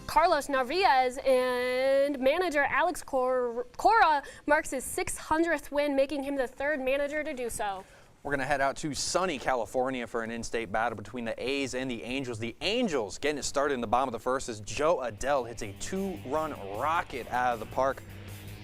Carlos Narvaez, and manager Alex Cora marks his 600th win, making him the 3rd manager to do so. We're going to head out to sunny California for an in-state battle between the A's and the Angels. The Angels getting it started in the bottom of the first as Joe Adele hits a 2-run rocket out of the park,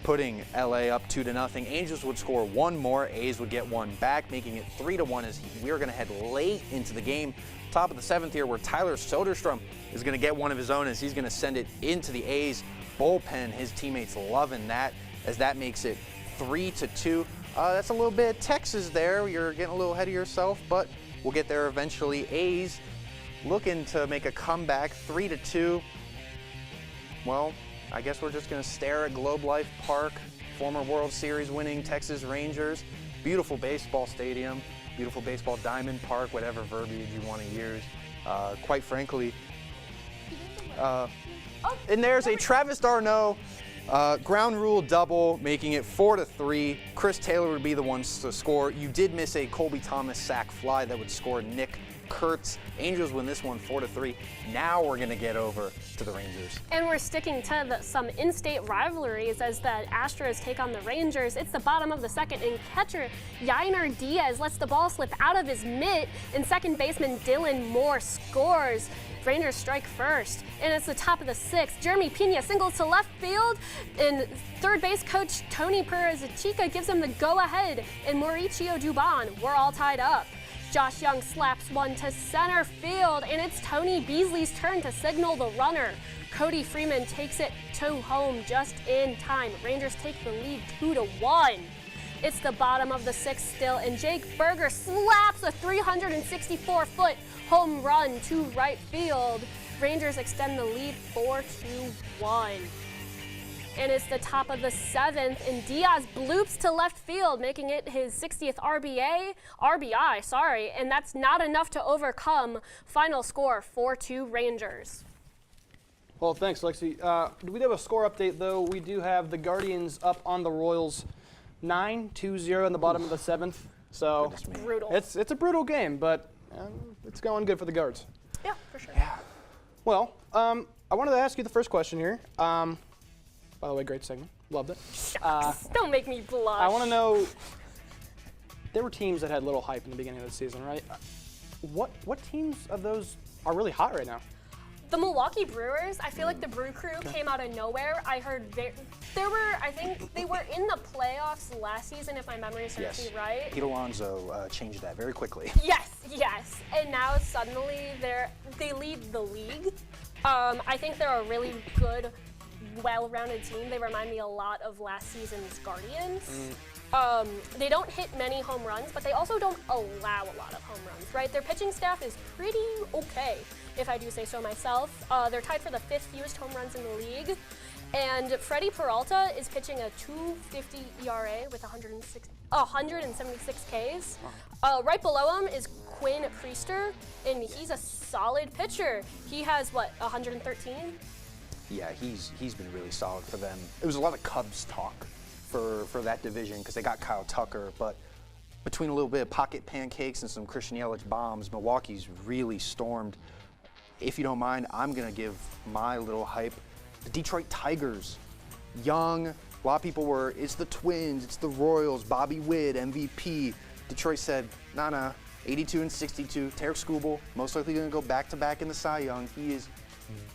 putting LA up 2-0. Angels would score 1 more. A's would get 1 back, making it 3-1 as we're going to head late into the game. Top of the 7th here where Tyler Soderstrom is going to get one of his own as he's going to send it into the A's bullpen. His teammates loving that as that makes it 3-2. That's a little bit of Texas there. You're getting a little ahead of yourself, but we'll get there eventually. A's looking to make a comeback, 3-2. Well, I guess we're just going to stare at Globe Life Park, former World Series winning Texas Rangers. Beautiful baseball stadium, beautiful baseball diamond park, whatever verbiage you want to use. Quite frankly, and there's a Travis d'Arnaud ground rule double, making it 4-3. Chris Taylor would be the one to score. You did miss a Colby Thomas sac fly that would score Nick Kurtz. Angels win this one 4-3. Now we're going to get over to the Rangers. And we're sticking to some in-state rivalries as the Astros take on the Rangers. It's the bottom of the second, and catcher Yainer Diaz lets the ball slip out of his mitt, and second baseman Dylan Moore scores. Rangers strike first, and it's the top of the sixth. Jeremy Pena singles to left field, and third base coach Tony Perez-Chica gives him the go-ahead, and Mauricio Dubon, we're all tied up. Josh Young slaps one to center field, and it's Tony Beasley's turn to signal the runner. Cody Freeman takes it to home just in time. Rangers take the lead 2-1. It's the bottom of the sixth still, and Jake Berger slaps a 364-foot home run to right field. Rangers extend the lead 4-1. And it's the top of the seventh, and Diaz bloops to left field, making it his 60th RBI, and that's not enough to overcome. Final score 4-2 Rangers. Well, thanks, Lexi. We do have a score update, though. We do have the Guardians up on the Royals 9-2-0 in the bottom of the 7th. So Brutal. it's a brutal game, but it's going good for the Guards. Yeah, for sure. Yeah. Well, I wanted to ask you the first question here. By the way, great segment. Loved it. Don't make me blush. I want to know, there were teams that had little hype in the beginning of the season, right? What teams of those are really hot right now? The Milwaukee Brewers, I feel like the Brew Crew came out of nowhere. I heard I think they were in the playoffs last season, if my memory serves me right. Pete Alonso changed that very quickly. Yes. And now suddenly they lead the league. I think they're a really good, well-rounded team. They remind me a lot of last season's Guardians. They don't hit many home runs, but they also don't allow a lot of home runs, right? Their pitching staff is pretty okay, if I do say so myself. They're tied for the 5th fewest home runs in the league. And Freddie Peralta is pitching a 2.50 ERA with 176 Ks. Right below him is Quinn Priester, and he's a solid pitcher. He has, 113? Yeah, he's been really solid for them. It was a lot of Cubs talk for that division because they got Kyle Tucker, but between a little bit of pocket pancakes and some Christian Yelich bombs, Milwaukee's really stormed. If you don't mind, I'm going to give my little hype. The Detroit Tigers, young, a lot of people were, it's the Twins, it's the Royals, Bobby Witt, MVP. Detroit said, nah, 82 and 62. Tarek Skubal, most likely going to go back-to-back in the Cy Young. He is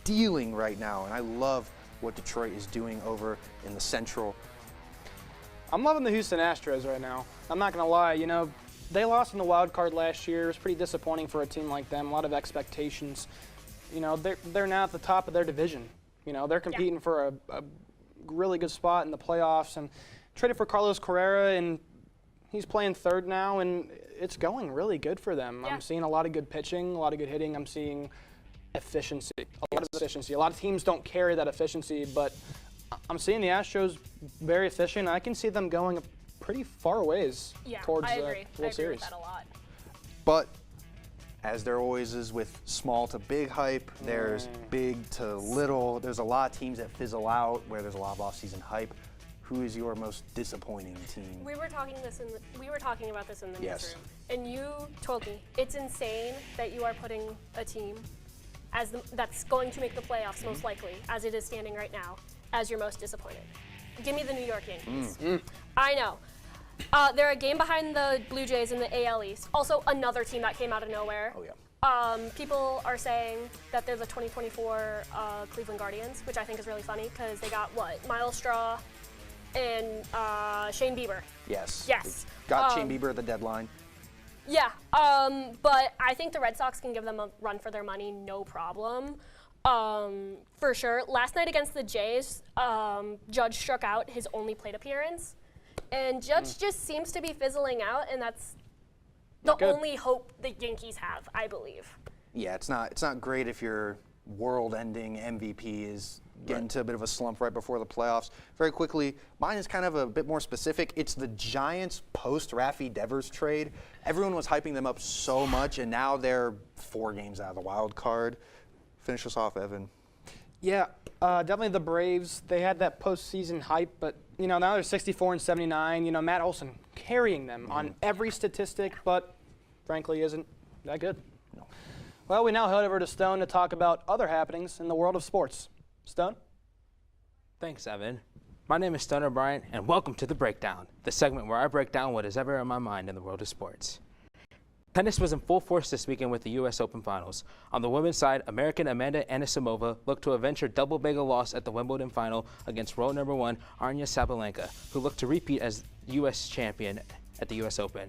dealing right now, and I love what Detroit is doing over in the Central. I'm loving the Houston Astros right now. I'm not going to lie. You know, they lost in the wild card last year. It was pretty disappointing for a team like them. A lot of expectations. You know, they're now at the top of their division. You know, they're competing for a really good spot in the playoffs, and traded for Carlos Correa, and he's playing third now, and it's going really good for them. I'm seeing a lot of good pitching, a lot of good hitting. I'm seeing efficiency, a lot of efficiency. A lot of teams don't carry that efficiency, but I'm seeing the Astros very efficient. I can see them going pretty far ways towards I the agree. World Series. With that a lot. But as there always is with small to big hype, there's big to little. There's a lot of teams that fizzle out where there's a lot of off-season hype. Who is your most disappointing team? We were talking about this in the newsroom, and you told me it's insane that you are putting a team that's going to make the playoffs most likely, as it is standing right now, as your most disappointed. Give me the New York Yankees. I know. They're a game behind the Blue Jays in the AL East. Also, another team that came out of nowhere. Oh, yeah. People are saying that they're the 2024 Cleveland Guardians, which I think is really funny because they got, Miles Straw and Shane Bieber. Yes. Yes. Got Shane Bieber at the deadline. Yeah, but I think the Red Sox can give them a run for their money, no problem. For sure. Last night against the Jays, Judge struck out his only plate appearance. And Judge just seems to be fizzling out, and that's the only hope the Yankees have, I believe. Yeah, it's not great if your world-ending MVP is getting to a bit of a slump right before the playoffs. Very quickly, mine is kind of a bit more specific. It's the Giants post-Rafi Devers trade. Everyone was hyping them up so much, and now they're 4 games out of the wild card. Finish us off, Evan. Yeah, definitely the Braves. They had that postseason hype, but now they're 64 and 79. Matt Olson carrying them on every statistic, but frankly isn't that good. No. Well, we now head over to Stone to talk about other happenings in the world of sports. Stone? Thanks, Evan. My name is Stone O'Brien, and welcome to The Breakdown, the segment where I break down what is ever in my mind in the world of sports. Tennis was in full force this weekend with the U.S. Open Finals. On the women's side, American Amanda Anisimova looked to avenge her double bagel loss at the Wimbledon final against world number 1 Aryna Sabalenka, who looked to repeat as U.S. champion at the U.S. Open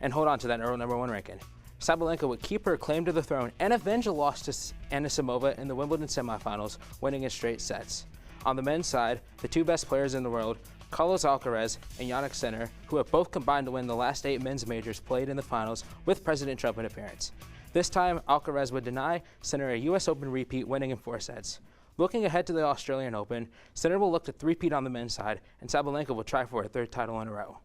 and hold on to that world number 1 ranking. Sabalenka would keep her claim to the throne and avenge a loss to Anisimova in the Wimbledon semifinals, winning in straight sets. On the men's side, the 2 best players in the world, Carlos Alcaraz and Jannik Sinner, who have both combined to win the last 8 men's majors, played in the finals with President Trump in appearance. This time, Alcaraz would deny Sinner a U.S. Open repeat, winning in 4 sets. Looking ahead to the Australian Open, Sinner will look to three-peat on the men's side, and Sabalenka will try for a 3rd title in a row.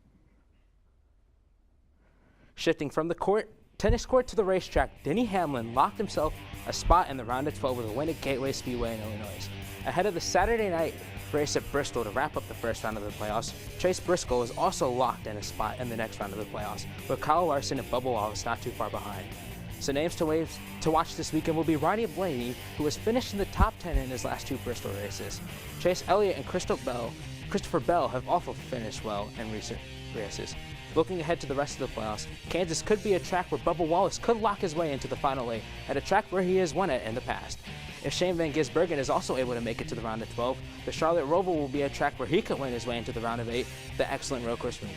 Shifting from the court Tennis court to the racetrack, Denny Hamlin locked himself a spot in the round of 12 with a win at Gateway Speedway in Illinois. Ahead of the Saturday night race at Bristol to wrap up the first round of the playoffs, Chase Briscoe is also locked in a spot in the next round of the playoffs, with Kyle Larson and Bubba Wallace not too far behind. So names to watch this weekend will be Ronnie Blaney, who has finished in the top 10 in his last 2 Bristol races. Chase Elliott and Christopher Bell have also finished well in recent races. Looking ahead to the rest of the playoffs, Kansas could be a track where Bubba Wallace could lock his way into the final 8 at a track where he has won it in the past. If Shane Van Gisbergen is also able to make it to the round of 12, the Charlotte Roval will be a track where he could win his way into the round of 8, the excellent road course region.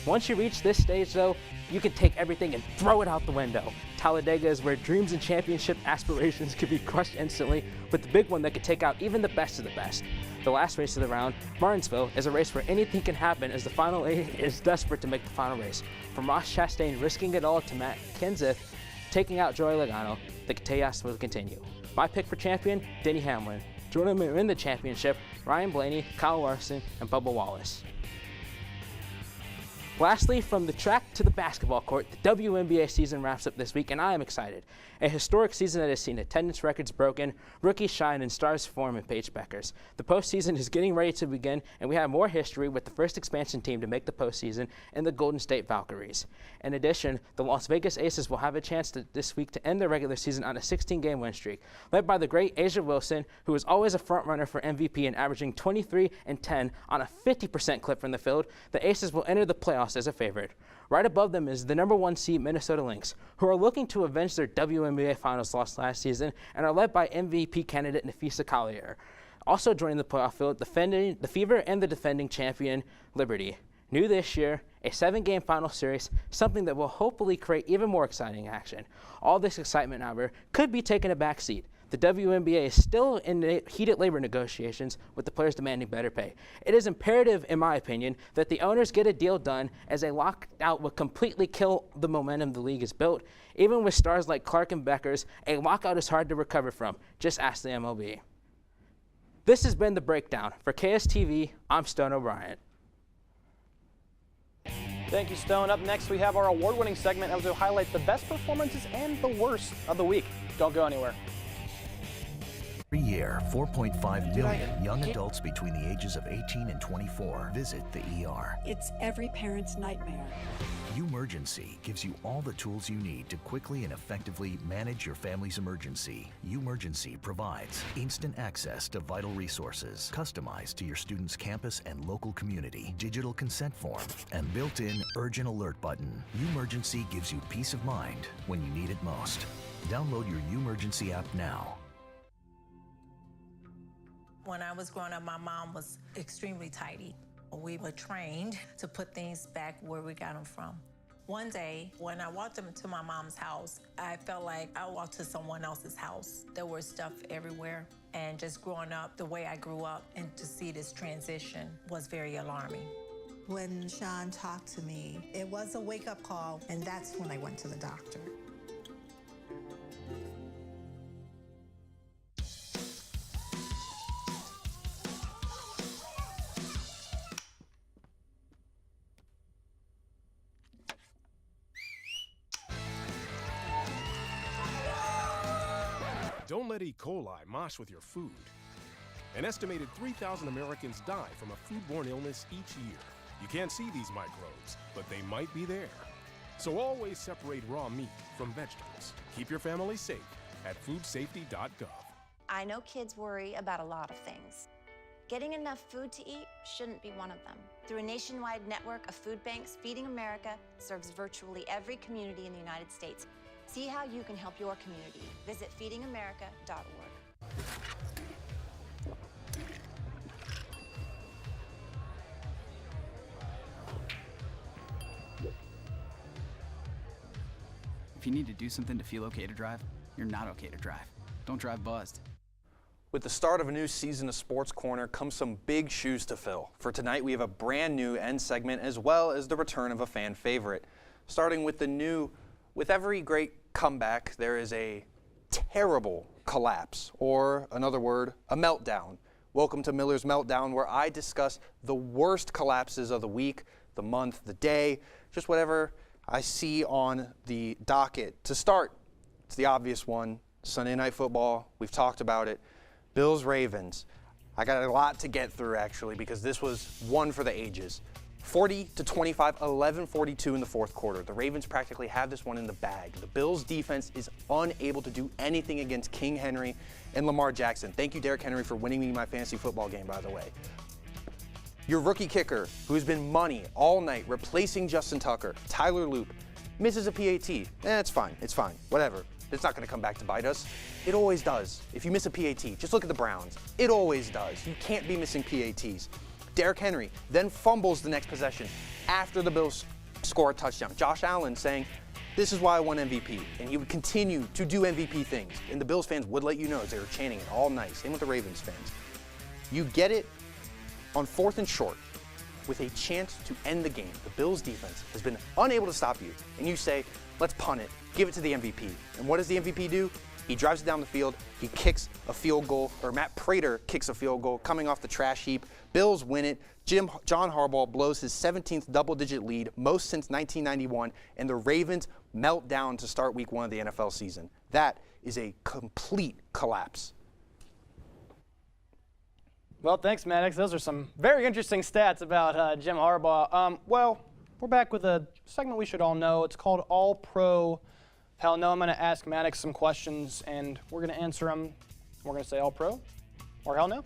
Once you reach this stage, though, you can take everything and throw it out the window. Talladega is where dreams and championship aspirations could be crushed instantly, with the big one that could take out even the best of the best. The last race of the round, Martinsville, is a race where anything can happen as the final 8 is desperate to make the final race. From Ross Chastain risking it all to Matt Kenseth taking out Joey Logano, the chaos will continue. My pick for champion, Denny Hamlin. Joining me in the championship, Ryan Blaney, Kyle Larson, and Bubba Wallace. Lastly, from the track to the basketball court, the WNBA season wraps up this week, and I am excited. A historic season that has seen attendance records broken, rookies shine, and stars form in Paige Beckers. The postseason is getting ready to begin, and we have more history with the first expansion team to make the postseason and the Golden State Valkyries. In addition, the Las Vegas Aces will have a chance this week to end their regular season on a 16-game win streak. Led by the great Asia Wilson, who is always a front-runner for MVP and averaging 23 and 10 on a 50% clip from the field, the Aces will enter the playoffs as a favorite. Right above them is the number 1 seed Minnesota Lynx, who are looking to avenge their WNBA Finals loss last season and are led by MVP candidate Nafisa Collier. Also joining the playoff field, the Fever and the defending champion Liberty. New this year, a 7-game final series, something that will hopefully create even more exciting action. All this excitement, however, could be taking a back seat. The WNBA is still in heated labor negotiations with the players demanding better pay. It is imperative, in my opinion, that the owners get a deal done, as a lockout would completely kill the momentum the league has built. Even with stars like Clark and Beckers, a lockout is hard to recover from. Just ask the MLB. This has been The Breakdown. For KSTV, I'm Stone O'Brien. Thank you, Stone. Up next, we have our award-winning segment as we highlight the best performances and the worst of the week. Don't go anywhere. Every year, 4.5 million young adults between the ages of 18 and 24 visit the ER. It's every parent's nightmare. Umergency gives you all the tools you need to quickly and effectively manage your family's emergency. Umergency provides instant access to vital resources, customized to your student's campus and local community, digital consent form, and built-in urgent alert button. Umergency gives you peace of mind when you need it most. Download your Umergency app now. When I was growing up, my mom was extremely tidy. We were trained to put things back where we got them from. One day, when I walked into my mom's house, I felt like I walked to someone else's house. There was stuff everywhere, and just growing up the way I grew up, and to see this transition was very alarming. When Sean talked to me, it was a wake-up call, and that's when I went to the doctor. Don't let E. coli mosh with your food. An estimated 3,000 Americans die from a foodborne illness each year. You can't see these microbes, but they might be there. So always separate raw meat from vegetables. Keep your family safe at foodsafety.gov. I know kids worry about a lot of things. Getting enough food to eat shouldn't be one of them. Through a nationwide network of food banks, Feeding America serves virtually every community in the United States. See how you can help your community. Visit feedingamerica.org. If you need to do something to feel okay to drive, you're not okay to drive. Don't drive buzzed. With the start of a new season of SportsCorner comes some big shoes to fill. For tonight, we have a brand new end segment as well as the return of a fan favorite. Starting with with every great comeback, there is a terrible collapse, or another word, a meltdown. Welcome to Miller's Meltdown, where I discuss the worst collapses of the week, the month, the day, just whatever I see on the docket to start, it's the obvious one, Sunday Night Football. We've talked about it. Bills-Ravens. I got a lot to get through, actually, because this was one for the ages. 40-25, 11-42 in the fourth quarter. The Ravens practically have this one in the bag. The Bills' defense is unable to do anything against King Henry and Lamar Jackson. Thank you, Derrick Henry, for winning me my fantasy football game, by the way. Your rookie kicker, who's been money all night, replacing Justin Tucker, Tyler Loop, misses a PAT. It's fine. It's fine. Whatever. It's not going to come back to bite us. It always does. If you miss a PAT, just look at the Browns. It always does. You can't be missing PATs. Derrick Henry then fumbles the next possession after the Bills score a touchdown. Josh Allen saying, "This is why I won MVP." And he would continue to do MVP things. And the Bills fans would let you know as they were chanting it all night. Same with the Ravens fans. You get it on 4th and short with a chance to end the game. The Bills defense has been unable to stop you. And you say, let's punt it, give it to the MVP. And what does the MVP do? He drives it down the field, he kicks a field goal, or Matt Prater kicks a field goal coming off the trash heap. Bills win it. John Harbaugh blows his 17th double-digit lead, most since 1991, and the Ravens melt down to start week 1 of the NFL season. That is a complete collapse. Well, thanks, Maddox. Those are some very interesting stats about Jim Harbaugh. Well, we're back with a segment we should all know. It's called All Pro. Hell no, I'm going to ask Maddox some questions, and we're going to answer them. We're going to say All Pro or hell no.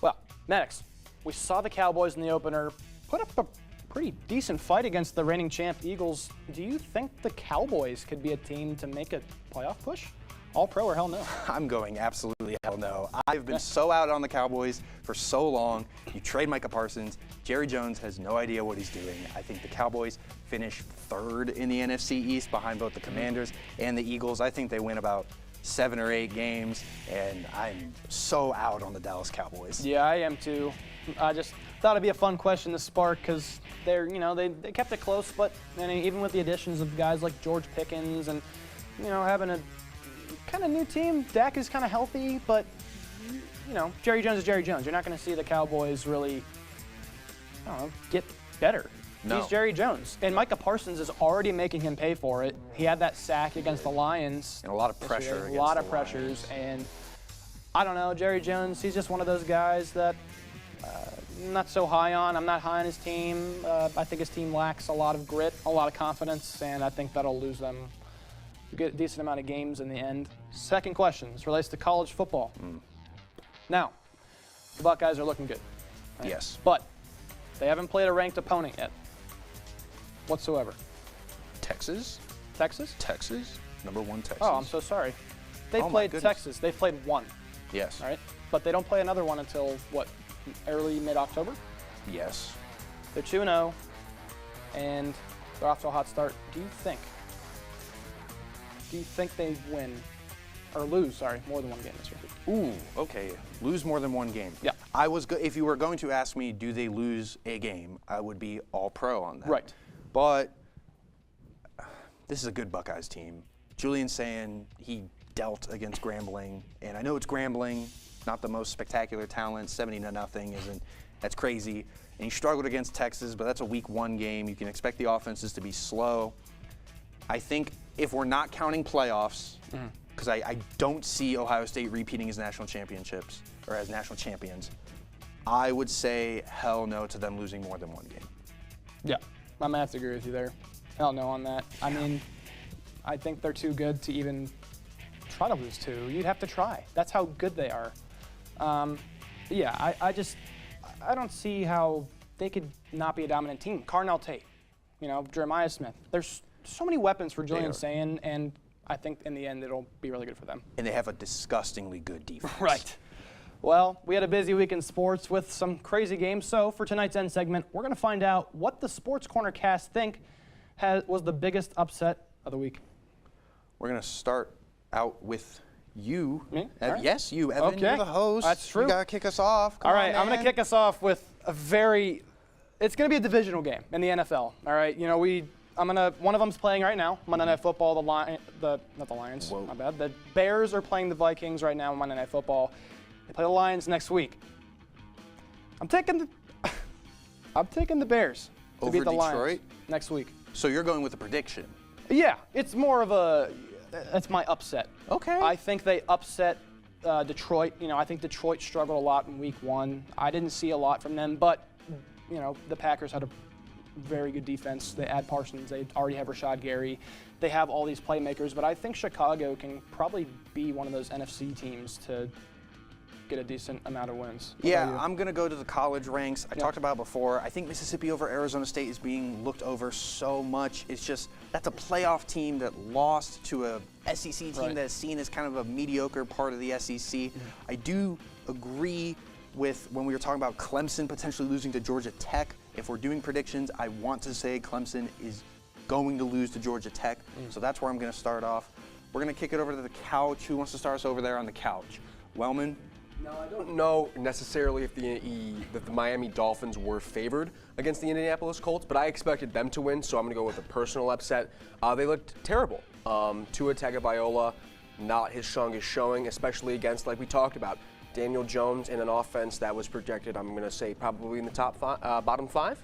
Well, Maddox, we saw the Cowboys in the opener put up a pretty decent fight against the reigning champ Eagles. Do you think the Cowboys could be a team to make a playoff push? All pro or hell no? I'm going absolutely hell no. I've been so out on the Cowboys for so long. You trade Micah Parsons. Jerry Jones has no idea what he's doing. I think the Cowboys finish 3rd in the NFC East behind both the Commanders and the Eagles. I think they win about 7 or 8 games, and I'm so out on the Dallas Cowboys. Yeah, I am too. I just thought it'd be a fun question to spark because they're, they kept it close, but even with the additions of guys like George Pickens and, having a kind of new team. Dak is kind of healthy, but, Jerry Jones is Jerry Jones. You're not going to see the Cowboys really, get better. No. He's Jerry Jones. And Micah Parsons is already making him pay for it. He had that sack against the Lions. And a lot of pressure. A lot of pressures. And I don't know, Jerry Jones, he's just one of those guys that I'm not so high on. I'm not high on his team. I think his team lacks a lot of grit, a lot of confidence, and I think that'll lose them a decent amount of games in the end. Second question. This relates to college football. Now, the Buckeyes are looking good. Right? Yes. But they haven't played a ranked opponent yet whatsoever. Texas? Texas? Texas. Number 1 Texas. Oh, I'm so sorry. They played Texas. They played 1. Yes. All right. But they don't play another one until, what, early, mid-October? Yes. They're 2-0, and they're off to a hot start. Do you think they win, or lose, more than 1 game this year? Ooh, okay. Lose more than 1 game. Yeah. If you were going to ask me, do they lose a game, I would be all pro on that. Right. But this is a good Buckeyes team. Julian's saying he dealt against Grambling, and I know it's Grambling, not the most spectacular talent. 70-0 that's crazy. And he struggled against Texas, but that's a week 1 game. You can expect the offenses to be slow. I think if we're not counting playoffs, because I don't see Ohio State repeating as national championships or as national champions, I would say hell no to them losing more than 1 game. Yeah, I'm going to have to agree with you there. Hell no on that. I mean, I think they're too good to even try to lose 2. You'd have to try. That's how good they are. I don't see how they could not be a dominant team. Carnell Tate, Jeremiah Smith. There's so many weapons for Julian Sayin, and I think in the end it'll be really good for them. And they have a disgustingly good defense. Right. Well, we had a busy week in sports with some crazy games. So for tonight's end segment, we're going to find out what the Sports Corner cast think was the biggest upset of the week. We're going to start out with you. Me? Right. Yes, you, Evan. Okay. You're the host. That's true. You got to kick us off. All right, I'm going to kick us off with it's going to be a divisional game in the NFL. All right, one of them's playing right now, Monday Night Football. Not the Lions, my bad. The Bears are playing the Vikings right now on Monday Night Football. They play the Lions next week. I'm taking the Bears to Over beat the Detroit? Lions next week. So you're going with a prediction? Yeah, it's more of a, that's my upset. Okay. I think they upset Detroit. You know, I think Detroit struggled a lot in week 1. I didn't see a lot from them, but, you know, the Packers had a very good defense. They add Parsons. They already have Rashad Gary. They have all these playmakers, but I think Chicago can probably be one of those NFC teams to get a decent amount of wins. Yeah, I'm going to go to the college ranks. I talked about it before. I think Mississippi over Arizona State is being looked over so much. It's just, that's a playoff team that lost to a SEC team that is seen as kind of a mediocre part of the SEC. I do agree with when we were talking about Clemson potentially losing to Georgia Tech. If we're doing predictions, I want to say Clemson is going to lose to Georgia Tech. So that's where I'm going to start off. We're going to kick it over to the couch. Who wants to start us over there on the couch? Wellman? No, I don't know necessarily if the Miami Dolphins were favored against the Indianapolis Colts, but I expected them to win, so I'm going to go with a personal upset. They looked terrible. Tua Tagovailoa, not his strongest showing, especially against, like we talked about, Daniel Jones in an offense that was projected, I'm going to say, probably in the bottom 5.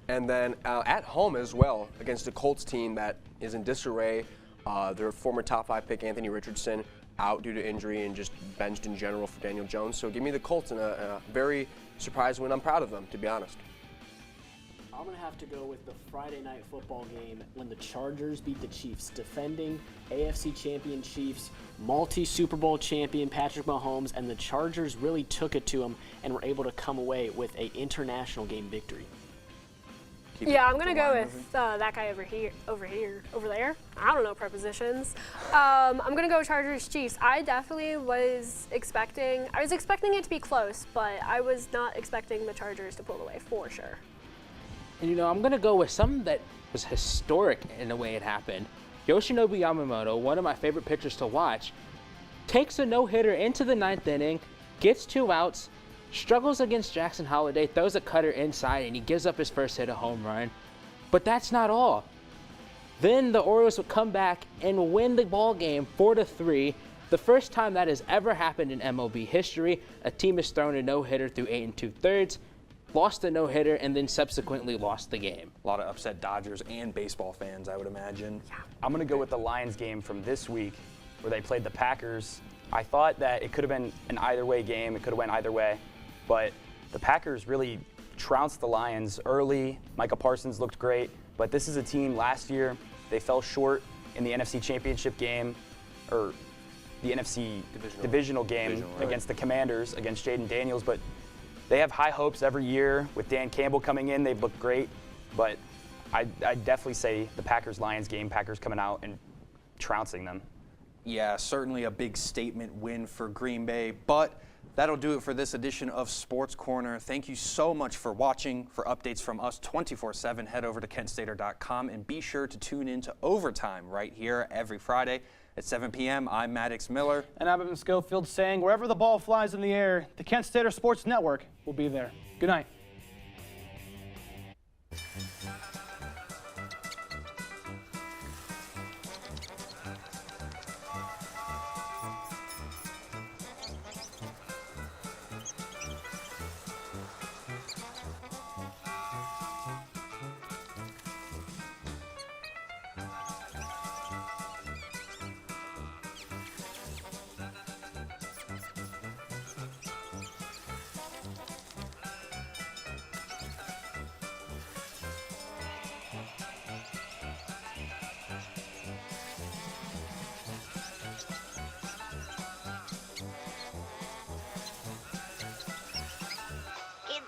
And then at home as well, against a Colts team that is in disarray. Their former top 5 pick, Anthony Richardson, out due to injury and just benched in general for Daniel Jones. So give me the Colts in a very surprise win. I'm proud of them, to be honest. I'm going to have to go with the Friday night football game when the Chargers beat the Chiefs, defending AFC champion Chiefs, multi-Super Bowl champion Patrick Mahomes, and the Chargers really took it to them and were able to come away with an international game victory. Yeah, I'm going to go with that guy over there. I don't know prepositions. I'm going to go Chargers Chiefs. I definitely was expecting it to be close, but I was not expecting the Chargers to pull away for sure. And you know, I'm going to go with something that was historic in the way it happened. Yoshinobu Yamamoto, one of my favorite pitchers to watch, takes a no-hitter into the 9th inning, gets 2 outs, struggles against Jackson Holliday, throws a cutter inside, and he gives up his first hit, a home run. But that's not all. Then the Orioles would come back and win the ball game 4-3. The first time that has ever happened in MLB history. A team has thrown a no-hitter through 8 2/3, lost the no-hitter, and then subsequently lost the game. A lot of upset Dodgers and baseball fans, I would imagine. Yeah. I'm going to go with the Lions game from this week where they played the Packers. I thought that it could have been an either-way game. It could have went either way. But the Packers really trounced the Lions early. Micah Parsons looked great. But this is a team last year, they fell short in the NFC Championship game, or the NFC divisional game against the Commanders, against Jaden Daniels. But they have high hopes every year. With Dan Campbell coming in, they've looked great. But I'd definitely say the Packers-Lions game, Packers coming out and trouncing them. Yeah, certainly a big statement win for Green Bay. But that'll do it for this edition of Sports Corner. Thank you so much for watching. For updates from us 24/7, head over to kentstater.com and be sure to tune in to Overtime right here every Friday at 7 p.m. I'm Maddox Miller. And I'm Evan Schofield saying, wherever the ball flies in the air, the Kent Stater Sports Network will be there. Good night.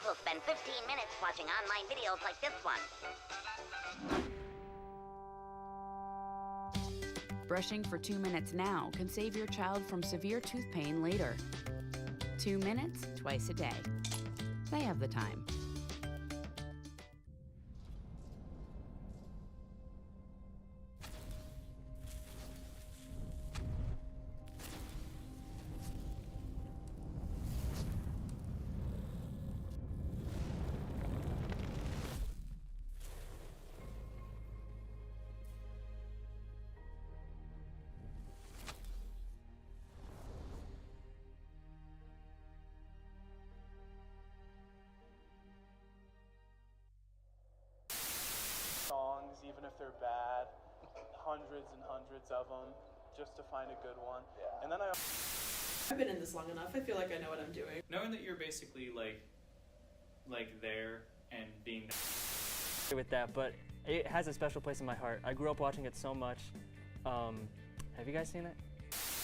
Will spend 15 minutes watching online videos like this one. Brushing for 2 minutes now can save your child from severe tooth pain later. 2 minutes, twice a day. They have the time. if they're bad, hundreds and hundreds of them, just to find a good one. And then I've been in this long enough. I feel like I know what I'm doing. Knowing that you're basically like there and being with that, but it has a special place in my heart. I grew up watching it so much. Have you guys seen it?